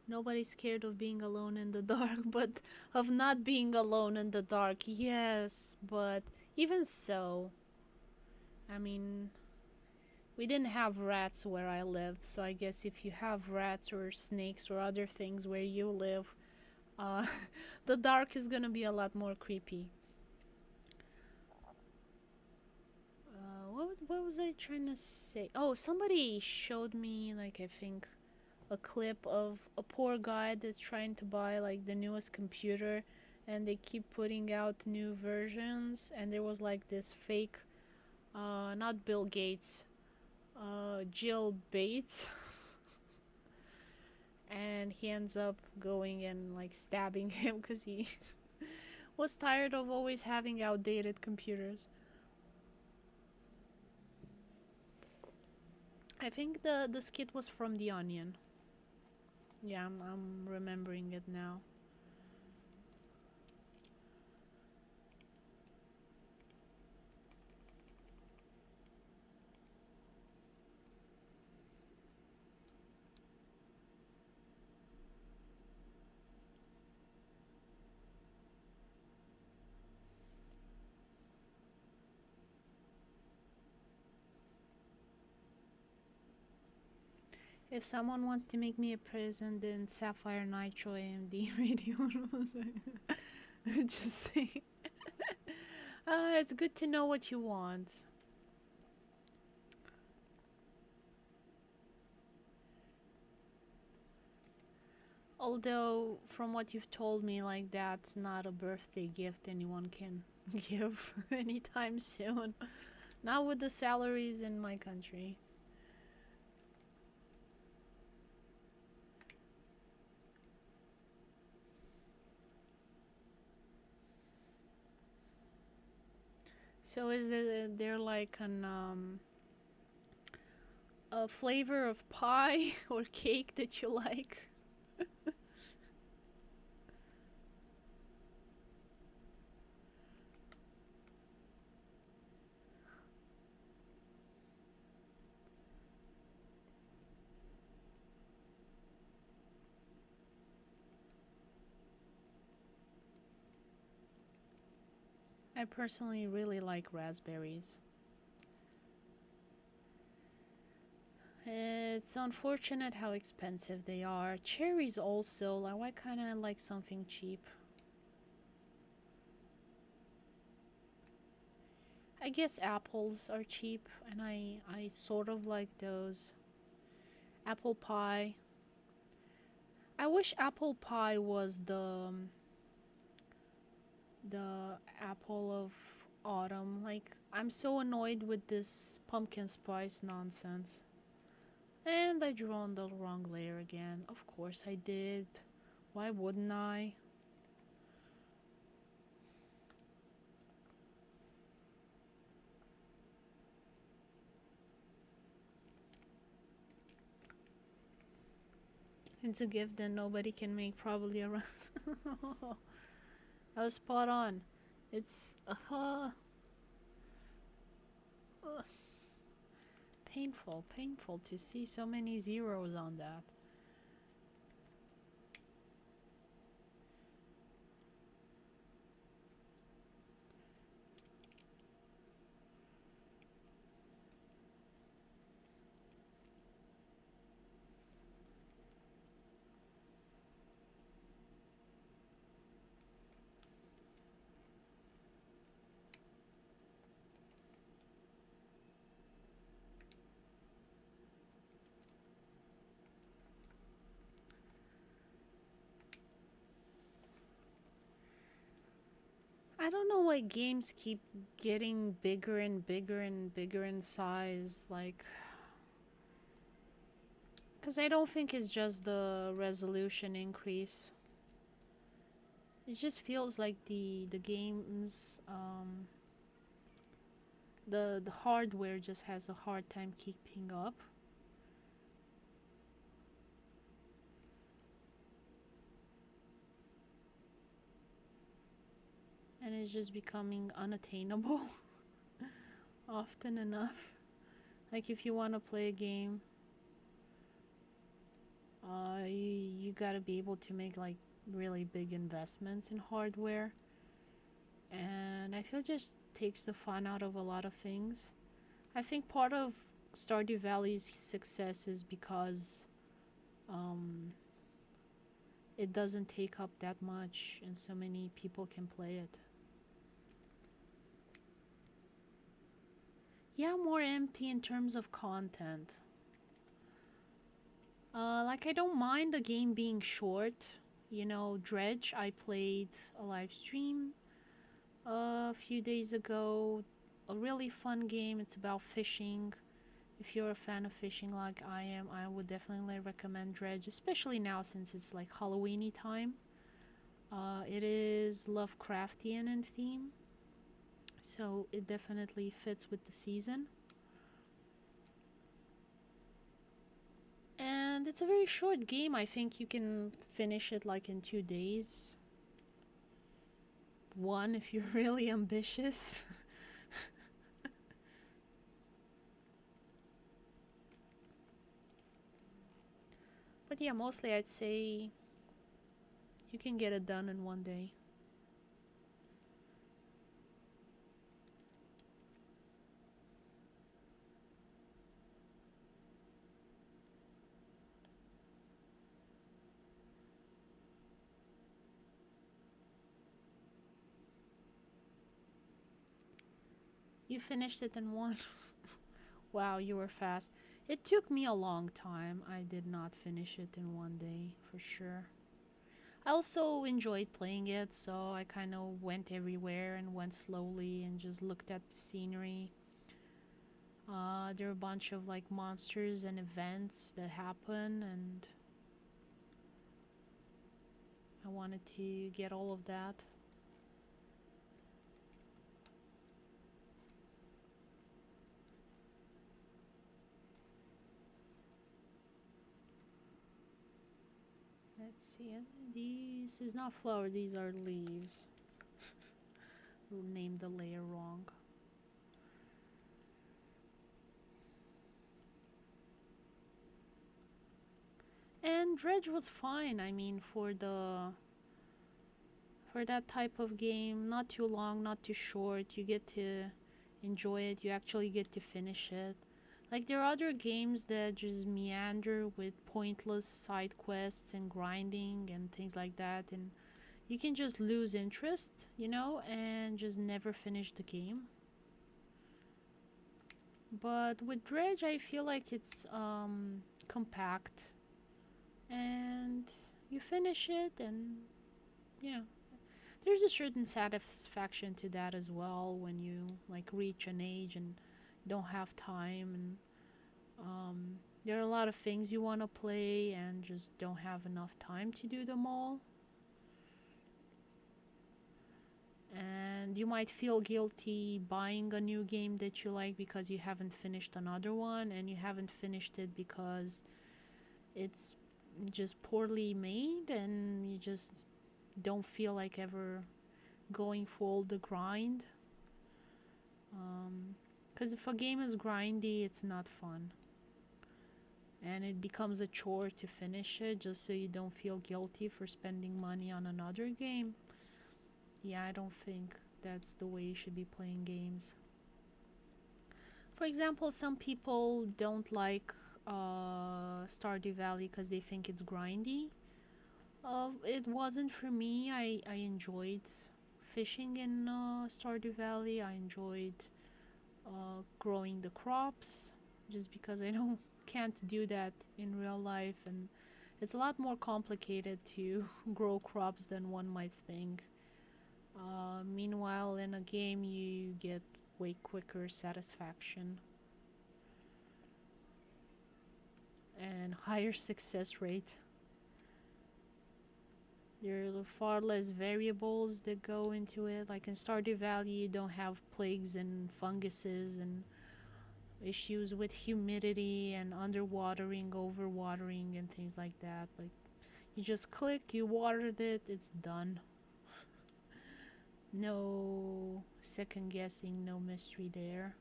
Nobody's scared of being alone in the dark, but of not being alone in the dark, yes. But even so, I mean, we didn't have rats where I lived, so I guess if you have rats or snakes or other things where you live, uh, the dark is gonna be a lot more creepy. What was I trying to say? Oh, somebody showed me, like, I think a clip of a poor guy that's trying to buy like the newest computer, and they keep putting out new versions, and there was like this fake not Bill Gates, Jill Bates, and he ends up going and like stabbing him because he was tired of always having outdated computers. I think the skit was from The Onion. Yeah, I'm remembering it now. If someone wants to make me a present, then Sapphire Nitro AMD radio, just say. It's good to know what you want. Although, from what you've told me, like that's not a birthday gift anyone can give anytime soon. Not with the salaries in my country. So is there like an a flavor of pie or cake that you like? I personally really like raspberries. It's unfortunate how expensive they are. Cherries also, like why can't I like something cheap? I guess apples are cheap, and I sort of like those. Apple pie. I wish apple pie was the apple of autumn. Like, I'm so annoyed with this pumpkin spice nonsense. And I drew on the wrong layer again. Of course I did. Why wouldn't I? It's a gift that nobody can make probably around. I was spot on. It's painful, painful to see so many zeros on that. I don't know why games keep getting bigger and bigger and bigger in size. Like, because I don't think it's just the resolution increase. It just feels like the games the hardware just has a hard time keeping up, and it's just becoming unattainable often enough. Like, if you want to play a game, you gotta be able to make like really big investments in hardware, and I feel just takes the fun out of a lot of things. I think part of Stardew Valley's success is because um, it doesn't take up that much, and so many people can play it. Yeah, more empty in terms of content. Like, I don't mind the game being short. You know, Dredge, I played a live stream a few days ago. A really fun game. It's about fishing. If you're a fan of fishing like I am, I would definitely recommend Dredge, especially now since it's like Halloweeny time. It is Lovecraftian in theme, so it definitely fits with the season. And it's a very short game. I think you can finish it like in 2 days. One if you're really ambitious. But yeah, mostly I'd say you can get it done in 1 day. You finished it in one. Wow, you were fast. It took me a long time. I did not finish it in 1 day for sure. I also enjoyed playing it, so I kind of went everywhere and went slowly and just looked at the scenery. There are a bunch of like monsters and events that happen, and I wanted to get all of that. Let's see. These is not flower. These are leaves. Named the layer wrong. And Dredge was fine. I mean, for that type of game, not too long, not too short. You get to enjoy it. You actually get to finish it. Like, there are other games that just meander with pointless side quests and grinding and things like that, and you can just lose interest, and just never finish the game. But with Dredge, I feel like it's compact, and you finish it, and yeah, there's a certain satisfaction to that as well when you like reach an age and don't have time, and there are a lot of things you want to play and just don't have enough time to do them all. And you might feel guilty buying a new game that you like because you haven't finished another one, and you haven't finished it because it's just poorly made, and you just don't feel like ever going full the grind. Because if a game is grindy, it's not fun. And it becomes a chore to finish it just so you don't feel guilty for spending money on another game. Yeah, I don't think that's the way you should be playing games. For example, some people don't like Stardew Valley because they think it's grindy. It wasn't for me. I enjoyed fishing in Stardew Valley. I enjoyed growing the crops just because I don't can't do that in real life, and it's a lot more complicated to grow crops than one might think. Meanwhile, in a game, you get way quicker satisfaction and higher success rate. There are far less variables that go into it. Like in Stardew Valley, you don't have plagues and funguses and issues with humidity and underwatering, overwatering, and things like that. Like you just click, you watered it, it's done. No second guessing, no mystery there.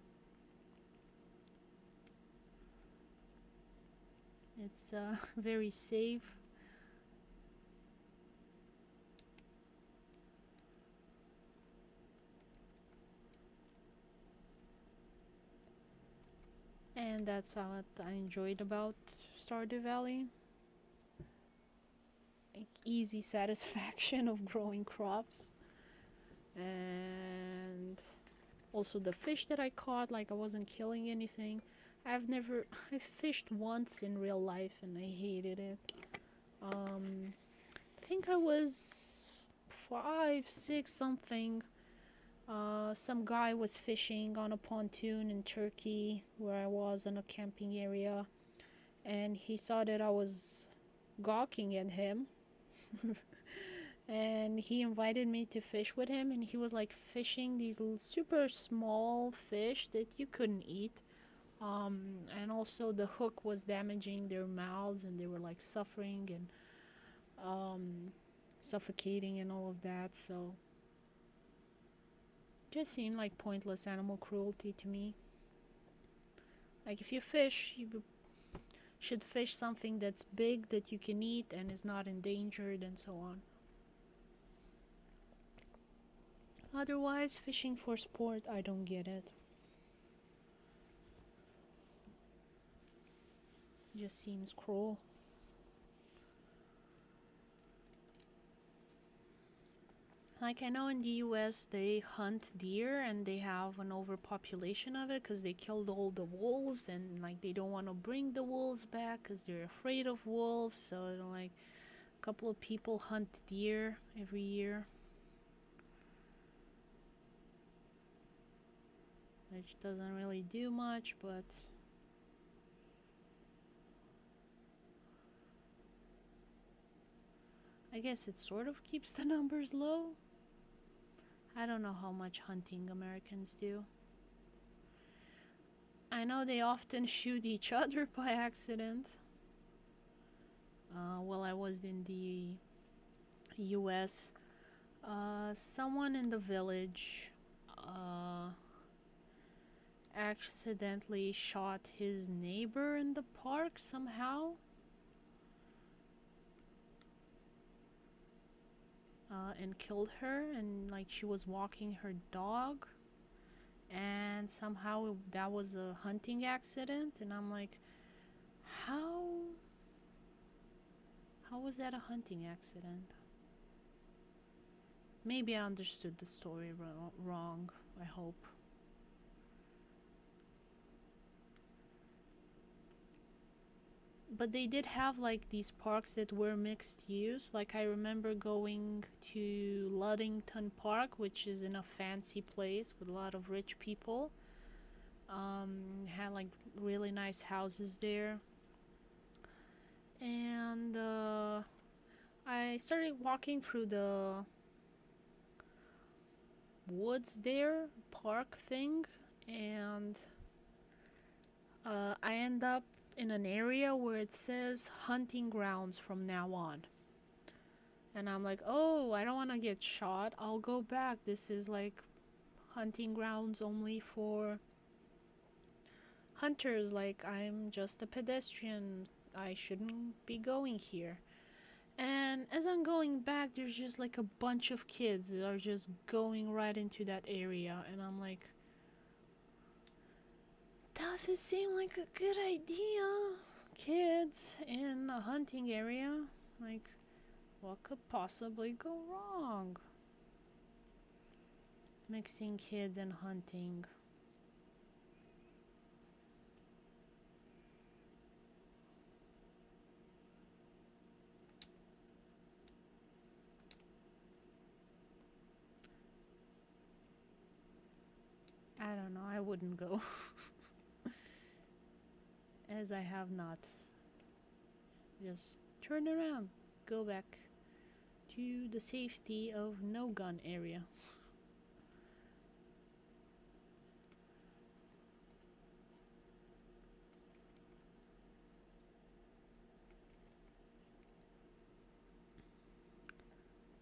It's very safe. And that's what I enjoyed about Stardew Valley. Like easy satisfaction of growing crops. And also the fish that I caught, like I wasn't killing anything. I fished once in real life and I hated it. I think I was 5, 6 something. Some guy was fishing on a pontoon in Turkey where I was in a camping area, and he saw that I was gawking at him. And he invited me to fish with him, and he was like fishing these super small fish that you couldn't eat. And also the hook was damaging their mouths, and they were like suffering and um, suffocating and all of that. So just seemed like pointless animal cruelty to me. Like if you fish, you should fish something that's big that you can eat and is not endangered and so on. Otherwise, fishing for sport, I don't get it. Just seems cruel. Like I know in the US they hunt deer and they have an overpopulation of it because they killed all the wolves, and like they don't want to bring the wolves back because they're afraid of wolves. So like a couple of people hunt deer every year, which doesn't really do much, but I guess it sort of keeps the numbers low. I don't know how much hunting Americans do. I know they often shoot each other by accident. While I was in the US, someone in the village uh, accidentally shot his neighbor in the park somehow. And killed her, and like she was walking her dog, and somehow that was a hunting accident, and I'm like, how was that a hunting accident? Maybe I understood the story wrong, I hope. but they did have like these parks that were mixed use. Like I remember going to Luddington Park, which is in a fancy place with a lot of rich people. Had like really nice houses there, and I started walking through the woods there, park thing, and I end up in an area where it says hunting grounds from now on. And I'm like, oh, I don't want to get shot. I'll go back. This is like hunting grounds only for hunters. Like, I'm just a pedestrian. I shouldn't be going here. And as I'm going back, there's just like a bunch of kids that are just going right into that area. And I'm like, does it seem like a good idea? Kids in a hunting area? Like, what could possibly go wrong? Mixing kids and hunting. I don't know, I wouldn't go. As I have not. Just turn around, go back to the safety of no gun area.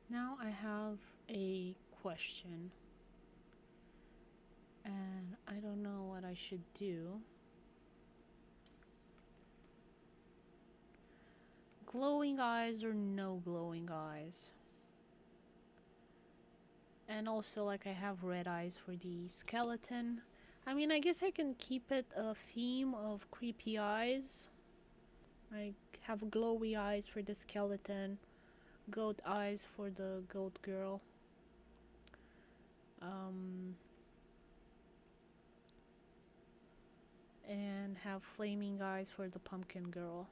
Now I have a question, and I don't know what I should do. Glowing eyes or no glowing eyes? And also, like, I have red eyes for the skeleton. I mean, I guess I can keep it a theme of creepy eyes. I have glowy eyes for the skeleton, goat eyes for the goat girl. And have flaming eyes for the pumpkin girl.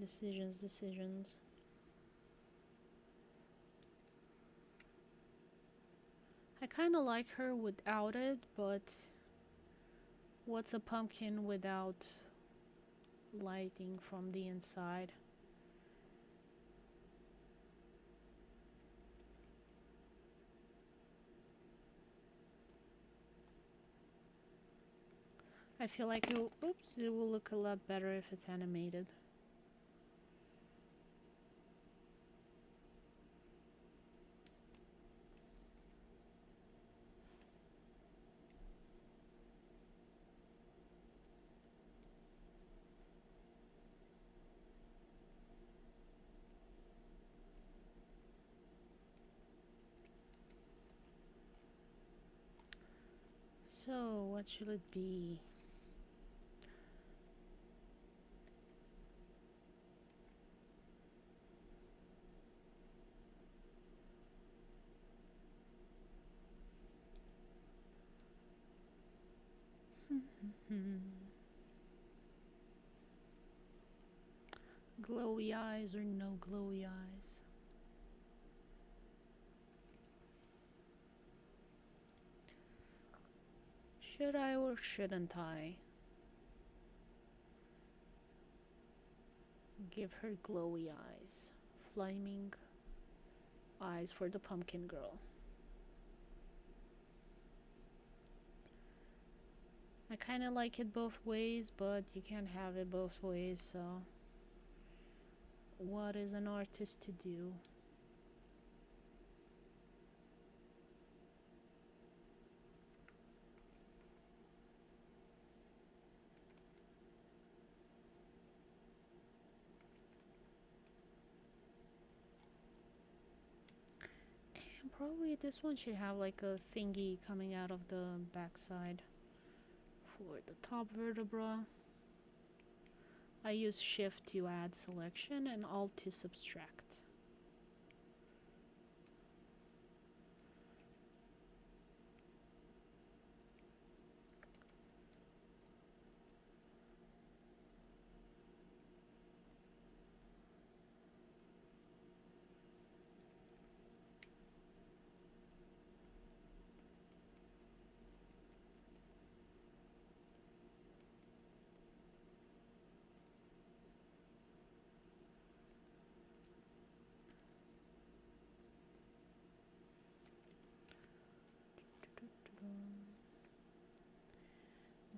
Decisions. I kinda like her without it, but what's a pumpkin without lighting from the inside? I feel like it will look a lot better if it's animated. So, what should it be? Glowy eyes or no glowy eyes? Should I or shouldn't I give her glowy eyes? Flaming eyes for the pumpkin girl. I kind of like it both ways, but you can't have it both ways, so what is an artist to do? And probably this one should have like a thingy coming out of the backside for the top vertebra. I use shift to add selection and alt to subtract.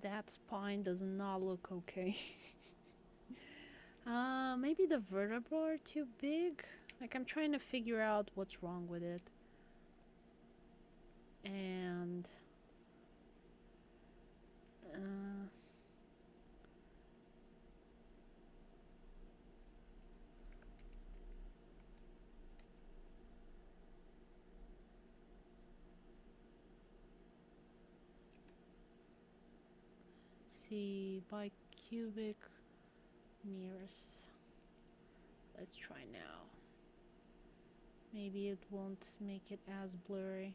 That spine does not look okay. Maybe the vertebrae are too big. Like, I'm trying to figure out what's wrong with it. And let's see, bicubic nearest. Let's try now. Maybe it won't make it as blurry.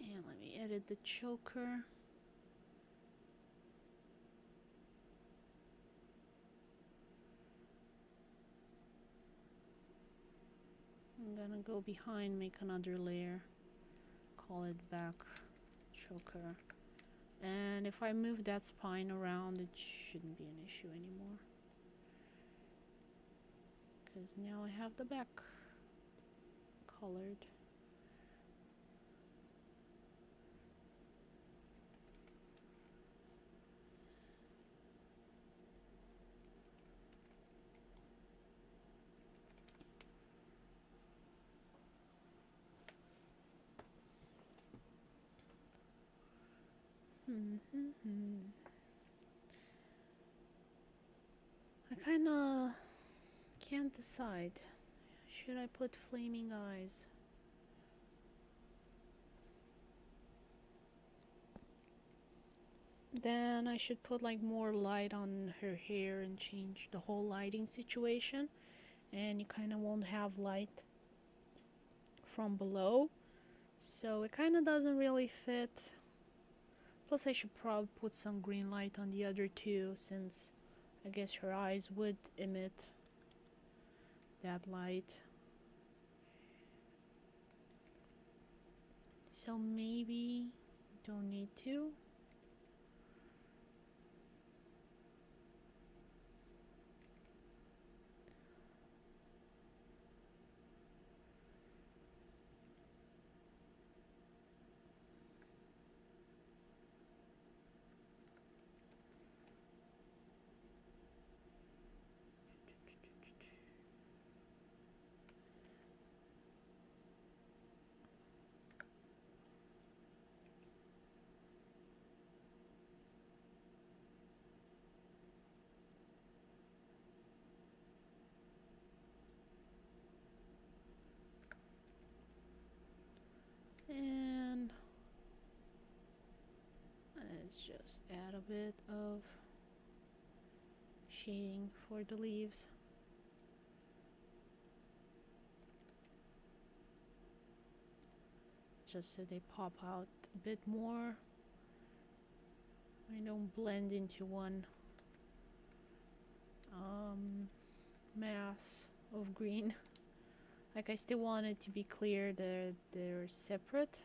And let me edit the choker. I'm gonna go behind, make another layer, call it back choker. And if I move that spine around, it shouldn't be an issue anymore. Because now I have the back colored. I kinda can't decide. Should I put flaming eyes? Then I should put like more light on her hair and change the whole lighting situation. And you kinda won't have light from below. So it kinda doesn't really fit. Plus I should probably put some green light on the other two, since I guess her eyes would emit that light. So maybe don't need to. And let's just add a bit of shading for the leaves. Just so they pop out a bit more. I don't blend into one mass of green. Like, I still want it to be clear that they're separate.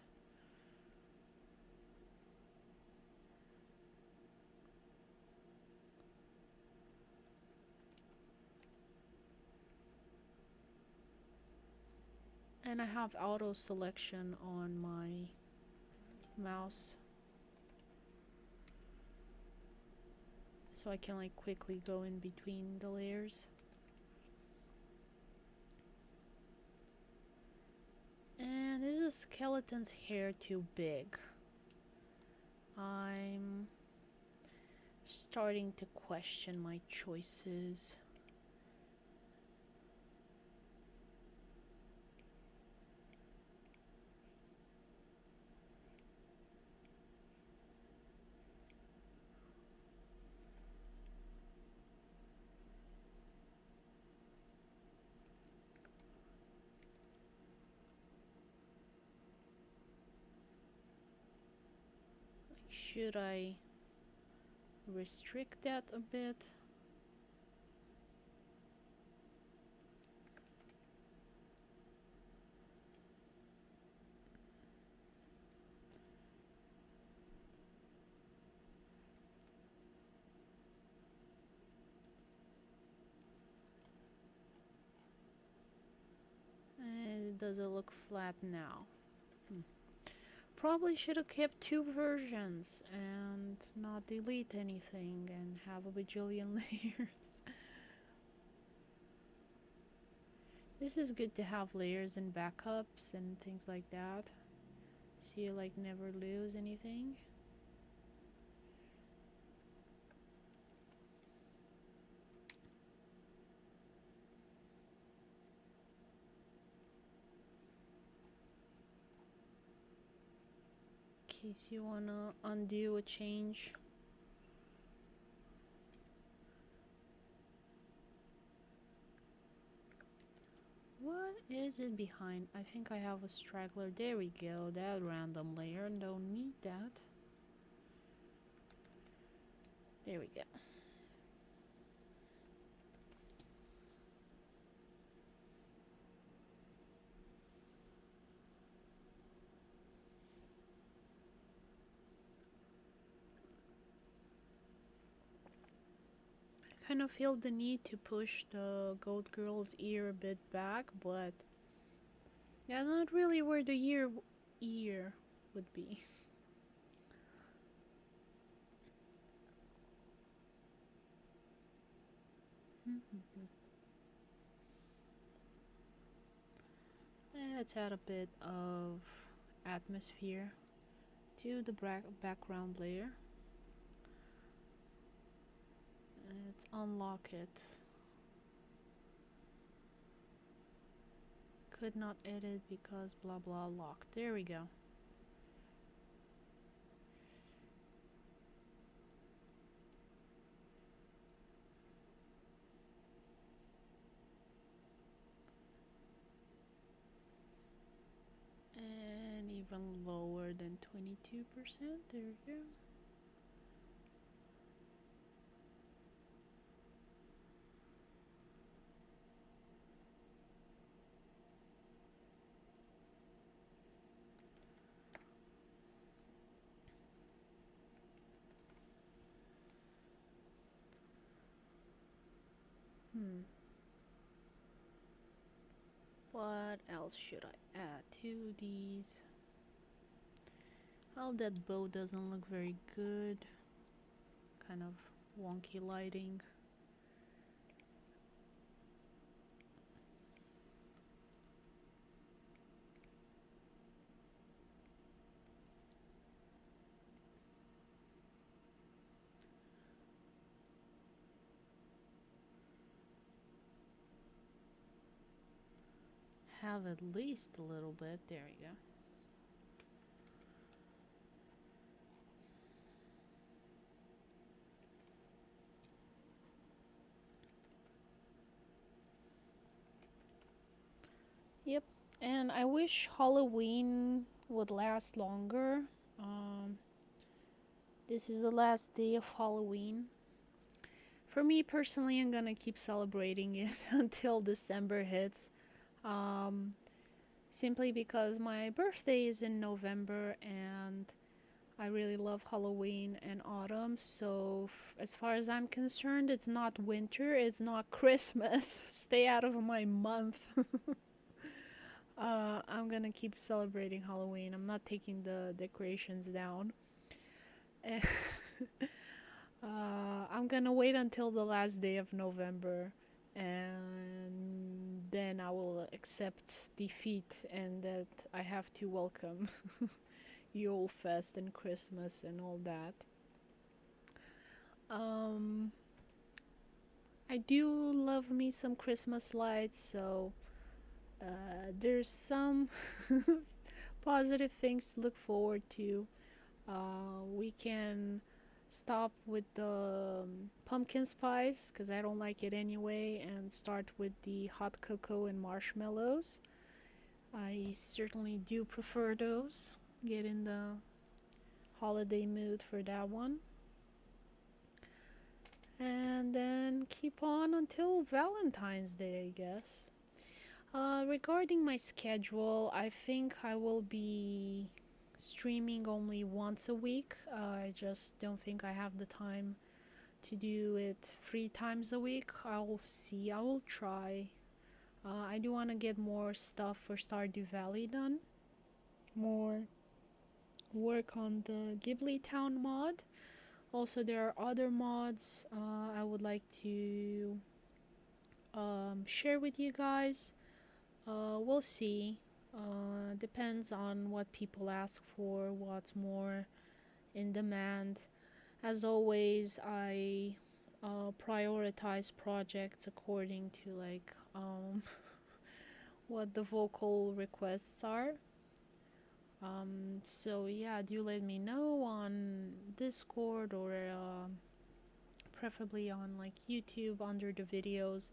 And I have auto selection on my mouse, so I can like quickly go in between the layers. And is the skeleton's hair too big? I'm starting to question my choices. Should I restrict that a bit? Does it look flat now? Probably should have kept two versions and not delete anything and have a bajillion layers. This is good to have layers and backups and things like that, so you like never lose anything. In case you wanna undo a change. What is it behind? I think I have a straggler. There we go. That random layer. Don't need that. There we go. I kind of feel the need to push the goat girl's ear a bit back, but that's not really where the ear would be. Let's add a bit of atmosphere to the background layer. Let's unlock it. Could not edit because blah blah locked. There we go. And even lower than 22%. There we go. What else should I add to these? Well, that bow doesn't look very good. Kind of wonky lighting. Have at least a little bit. There we go. Yep, and I wish Halloween would last longer. This is the last day of Halloween. For me personally, I'm gonna keep celebrating it until December hits. Um, Simply because my birthday is in November and I really love Halloween and autumn. So, as far as I'm concerned, it's not winter, it's not Christmas. Stay out of my month. I'm gonna keep celebrating Halloween. I'm not taking the decorations down. I'm gonna wait until the last day of November, and then I will accept defeat and that I have to welcome Yule Fest and Christmas and all that. Um, I do love me some Christmas lights, so there's some positive things to look forward to. We can stop with the pumpkin spice because I don't like it anyway, and start with the hot cocoa and marshmallows. I certainly do prefer those. Getting the holiday mood for that one. And then keep on until Valentine's Day, I guess. Regarding my schedule, I think I will be streaming only once a week. I just don't think I have the time to do it 3 times a week. I'll see, I will try. I do want to get more stuff for Stardew Valley done. More work on the Ghibli Town mod. Also, there are other mods I would like to share with you guys. We'll see. Depends on what people ask for, what's more in demand. As always, I prioritize projects according to like what the vocal requests are. So yeah, do let me know on Discord or preferably on like YouTube under the videos,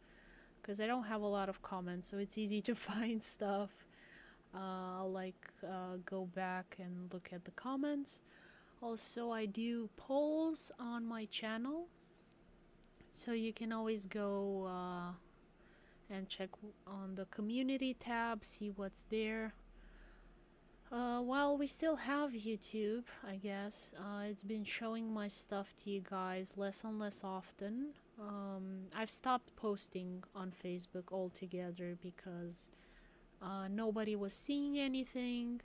because I don't have a lot of comments, so it's easy to find stuff. I'll like go back and look at the comments. Also, I do polls on my channel, so you can always go and check on the community tab, see what's there. While we still have YouTube, I guess, it's been showing my stuff to you guys less and less often. I've stopped posting on Facebook altogether because nobody was seeing anything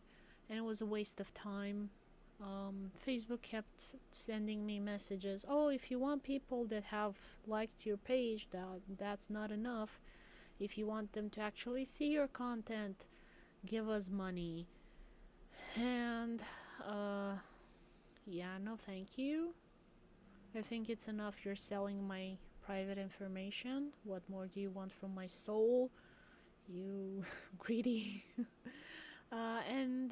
and it was a waste of time. Facebook kept sending me messages, oh, if you want people that have liked your page, that's not enough. If you want them to actually see your content, give us money. And yeah, no thank you. I think it's enough you're selling my private information. What more do you want from my soul, you greedy? And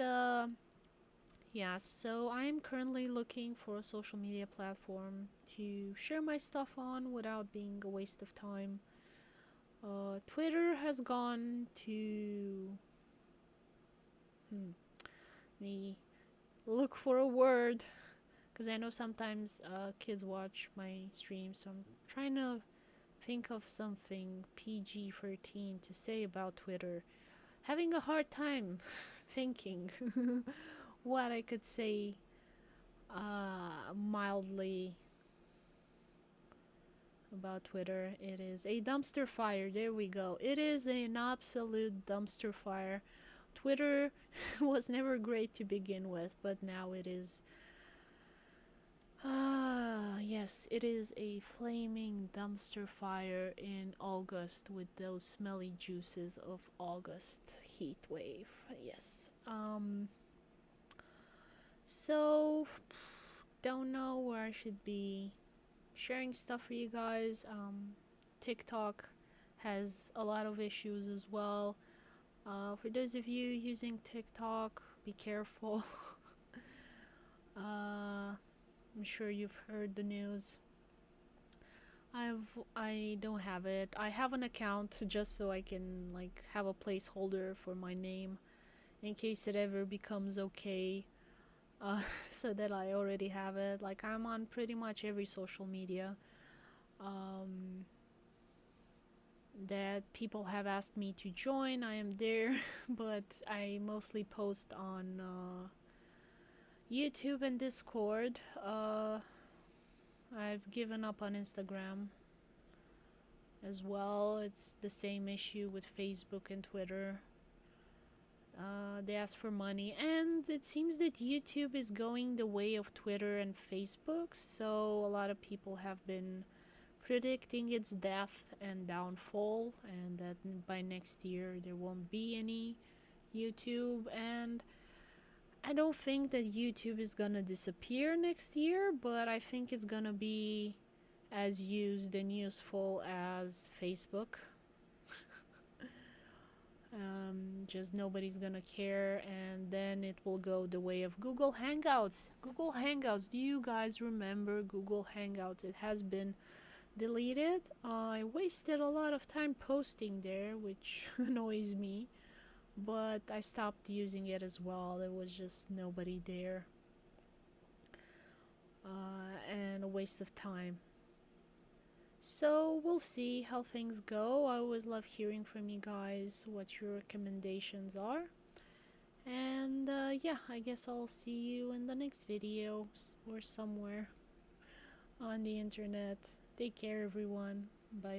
yeah, so I'm currently looking for a social media platform to share my stuff on without being a waste of time. Twitter has gone to me look for a word, because I know sometimes kids watch my streams, so I'm trying to think of something PG-13 to say about Twitter. Having a hard time thinking what I could say mildly about Twitter. It is a dumpster fire. There we go. It is an absolute dumpster fire. Twitter was never great to begin with, but now it is. Yes, it is a flaming dumpster fire in August with those smelly juices of August heat wave. Yes. So, don't know where I should be sharing stuff for you guys. TikTok has a lot of issues as well. For those of you using TikTok, be careful. I'm sure you've heard the news. I don't have it. I have an account just so I can like have a placeholder for my name in case it ever becomes okay. Uh, so that I already have it. Like I'm on pretty much every social media that people have asked me to join. I am there, but I mostly post on YouTube and Discord. I've given up on Instagram as well. It's the same issue with Facebook and Twitter. They ask for money, and it seems that YouTube is going the way of Twitter and Facebook, so a lot of people have been predicting its death and downfall, and that by next year there won't be any YouTube. And I don't think that YouTube is gonna disappear next year, but I think it's gonna be as used and useful as Facebook. Just nobody's gonna care, and then it will go the way of Google Hangouts. Google Hangouts, do you guys remember Google Hangouts? It has been deleted. I wasted a lot of time posting there, which annoys me, but I stopped using it as well. There was just nobody there. and a waste of time. So we'll see how things go. I always love hearing from you guys what your recommendations are. And yeah, I guess I'll see you in the next video or somewhere on the internet. Take care, everyone. Bye.